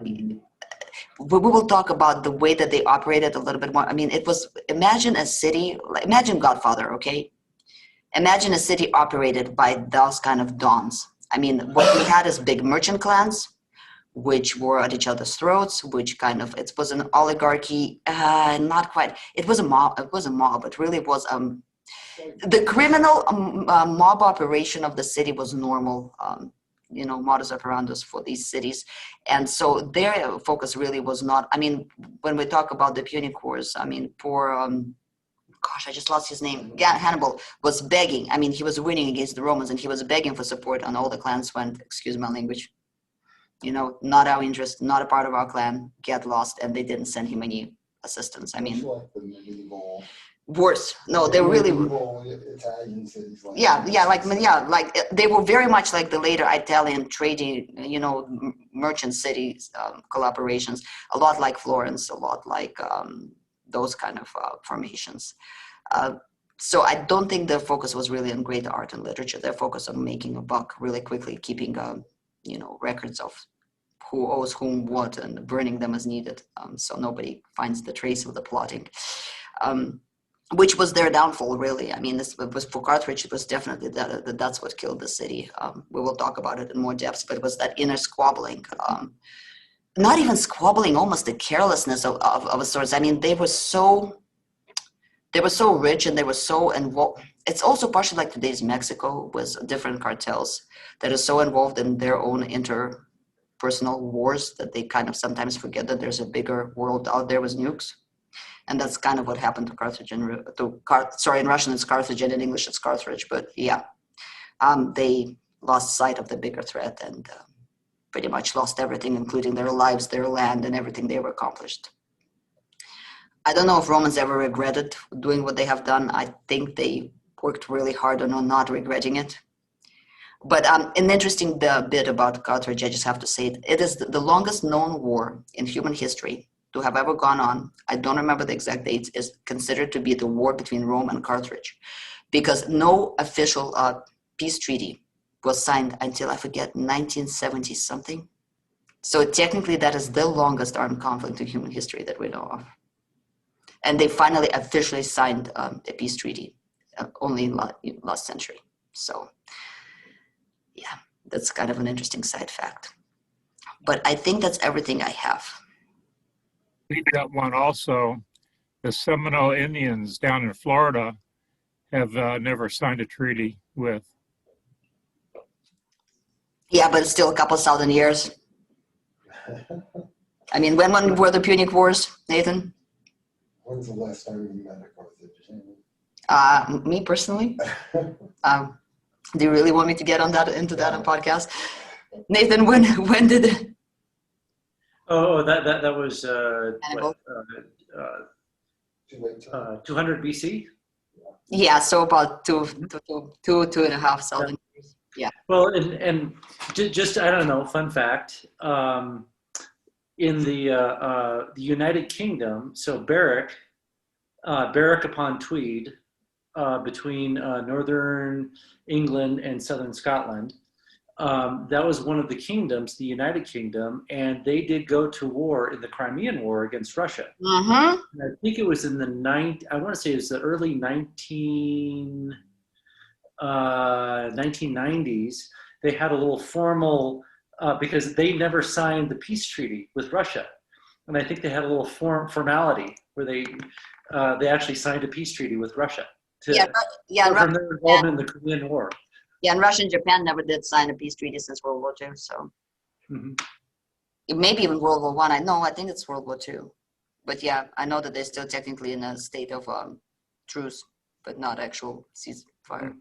We will talk about the way that they operated a little bit more. I mean, it was, imagine a city, imagine Godfather, okay? Imagine a city operated by those kind of dons. I mean, what we had is big merchant clans, which were at each other's throats, which kind of, it was an oligarchy, not quite, it was a mob, it really was, the criminal mob operation of the city was normal, you know, modus operandus for these cities. And so their focus really was not, I mean, when we talk about the Punic-Wars, I mean, poor, gosh, I just lost his name. Hannibal was begging. I mean, he was winning against the Romans and he was begging for support, and all the clans went, excuse my language, you know, not our interest, not a part of our clan, get lost, and they didn't send him any assistance. I mean, like the medieval, worse. No, they really, Italian cities. Like like they were very much like the later Italian trading, you know, merchant cities collaborations, a lot like Florence, a lot like those kind of formations. So I don't think their focus was really on great art and literature. Their focus on making a buck really quickly, keeping you know, records of who owes whom what and burning them as needed, so nobody finds the trace of the plotting, which was their downfall, really. I mean, this was for Carthage, it was definitely that's what killed the city. We will talk about it in more depth, but it was that inner squabbling, not even squabbling, almost the carelessness of a sort. I mean, they were so rich and they were so involved. It's also partially like today's Mexico with different cartels that are so involved in their own interpersonal wars that they kind of sometimes forget that there's a bigger world out there with nukes. And that's kind of what happened to Carthage. In Russian it's Carthage, and in English it's Carthage. But yeah, they lost sight of the bigger threat and pretty much lost everything, including their lives, their land, and everything they were accomplished. I don't know if Romans ever regretted doing what they have done. I think they worked really hard on not regretting it. But an interesting bit about Carthage, I just have to say it is the longest known war in human history to have ever gone on. I don't remember the exact dates, is considered to be the war between Rome and Carthage, because no official peace treaty was signed until, I forget, 1970 something. So technically that is the longest armed conflict in human history that we know of. And they finally officially signed a peace treaty only last century. So yeah, that's kind of an interesting side fact. But I think that's everything I have. We got one also. The Seminole Indians down in Florida have never signed a treaty with. Yeah, but it's still a couple thousand years. I mean, when were the Punic Wars, Nathan? When's the last time you met a Carthage? Me personally? Do you really want me to get on that into that on podcast? Nathan, when did it? Oh, that was 200 BC. Yeah, so about two and a half thousand years. Yeah. Well, and just I don't know. Fun fact: in the United Kingdom, so Berwick upon Tweed, between northern England and southern Scotland. That was one of the kingdoms, the United Kingdom, and they did go to war in the Crimean War against Russia. Mm-hmm. And I think it was in the I want to say it was the early 1990s. They had a little formal, because they never signed the peace treaty with Russia. And I think they had a little formality where they actually signed a peace treaty with Russia from their involvement in the Korean War. Yeah, and Russia and Japan never did sign a peace treaty since World War II. So it may be even World War One. I think it's World War II. But yeah, I know that they're still technically in a state of truce, but not actual ceasefire.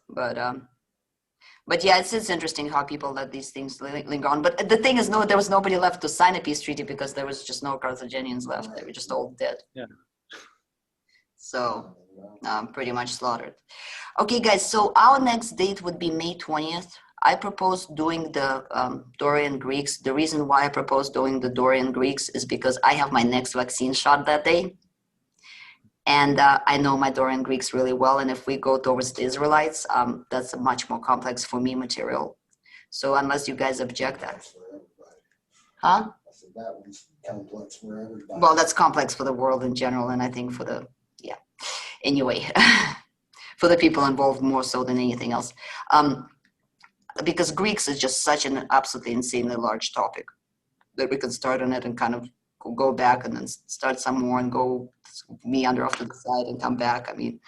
But yeah, it's interesting how people let these things linger on. But the thing is, there was nobody left to sign a peace treaty because there was just no Carthaginians left. They were just all dead. Yeah. So pretty much slaughtered. Okay, guys, so our next date would be May 20th. I propose doing the Dorian Greeks. The reason why I propose doing the Dorian Greeks is because I have my next vaccine shot that day. And I know my Dorian Greeks really well. And if we go towards the Israelites, that's a much more complex for me material. So unless you guys object that. Huh? I said that one's complex for everybody. Well, that's complex for the world in general. And I think for the, yeah. Anyway, for the people involved more so than anything else. Because Greeks is just such an absolutely insanely large topic that we could start on it and kind of go back and then start some more and go meander off to the side and come back. I mean,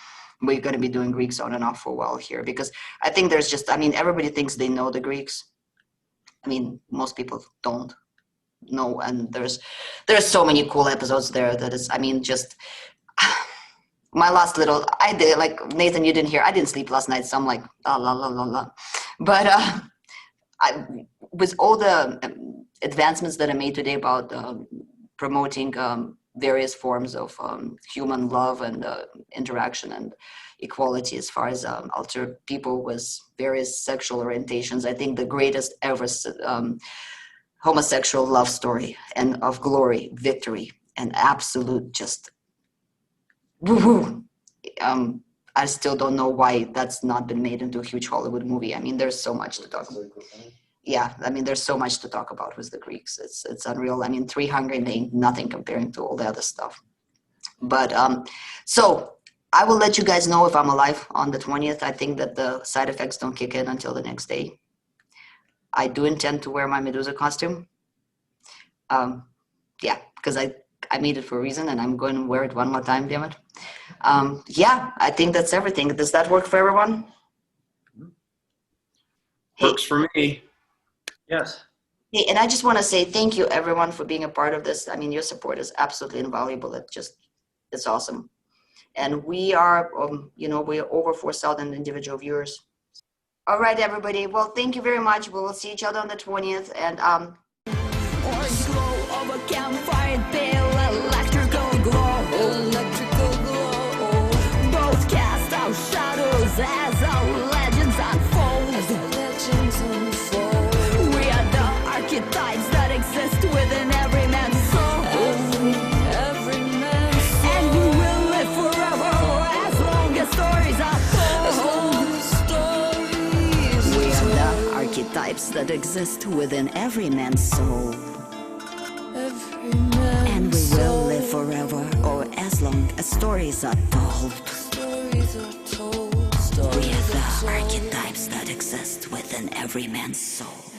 we're going to be doing Greeks on and off for a while here because I think there's just, I mean, everybody thinks they know the Greeks. I mean, most people don't know. And there's so many cool episodes there that is, I mean, just my last little, I did, like Nathan, you didn't hear, I didn't sleep last night. So I'm like, la, la, la, la, la. But with all the advancements that are made today about promoting various forms of human love and interaction and equality as far as alter people with various sexual orientations. I think the greatest ever homosexual love story and of glory, victory, and absolute just woohoo. I still don't know why that's not been made into a huge Hollywood movie. I mean, there's so much to talk about. Yeah, I mean, there's so much to talk about with the Greeks. It's unreal. I mean, 300 ain't nothing comparing to all the other stuff. But so I will let you guys know if I'm alive on the 20th. I think that the side effects don't kick in until the next day. I do intend to wear my Medusa costume. Yeah, because I made it for a reason and I'm going to wear it one more time, damn it. Yeah, I think that's everything. Does that work for everyone? Works for me. Yes. Hey, and I just want to say thank you, everyone, for being a part of this. I mean, your support is absolutely invaluable. It's awesome. And we are, we're over 4,000 individual viewers. All right, everybody. Well, thank you very much. We will see each other on the 20th. And Orange glow of a campfire, pale electrical glow. Both cast out shadows as our legends unfold. We are the archetypes that exist within every man's soul. And we will live forever as long as stories are told. We are the archetypes that exist within every man's soul. And we will live forever or as long as stories are told. We are the archetypes that exist within every man's soul.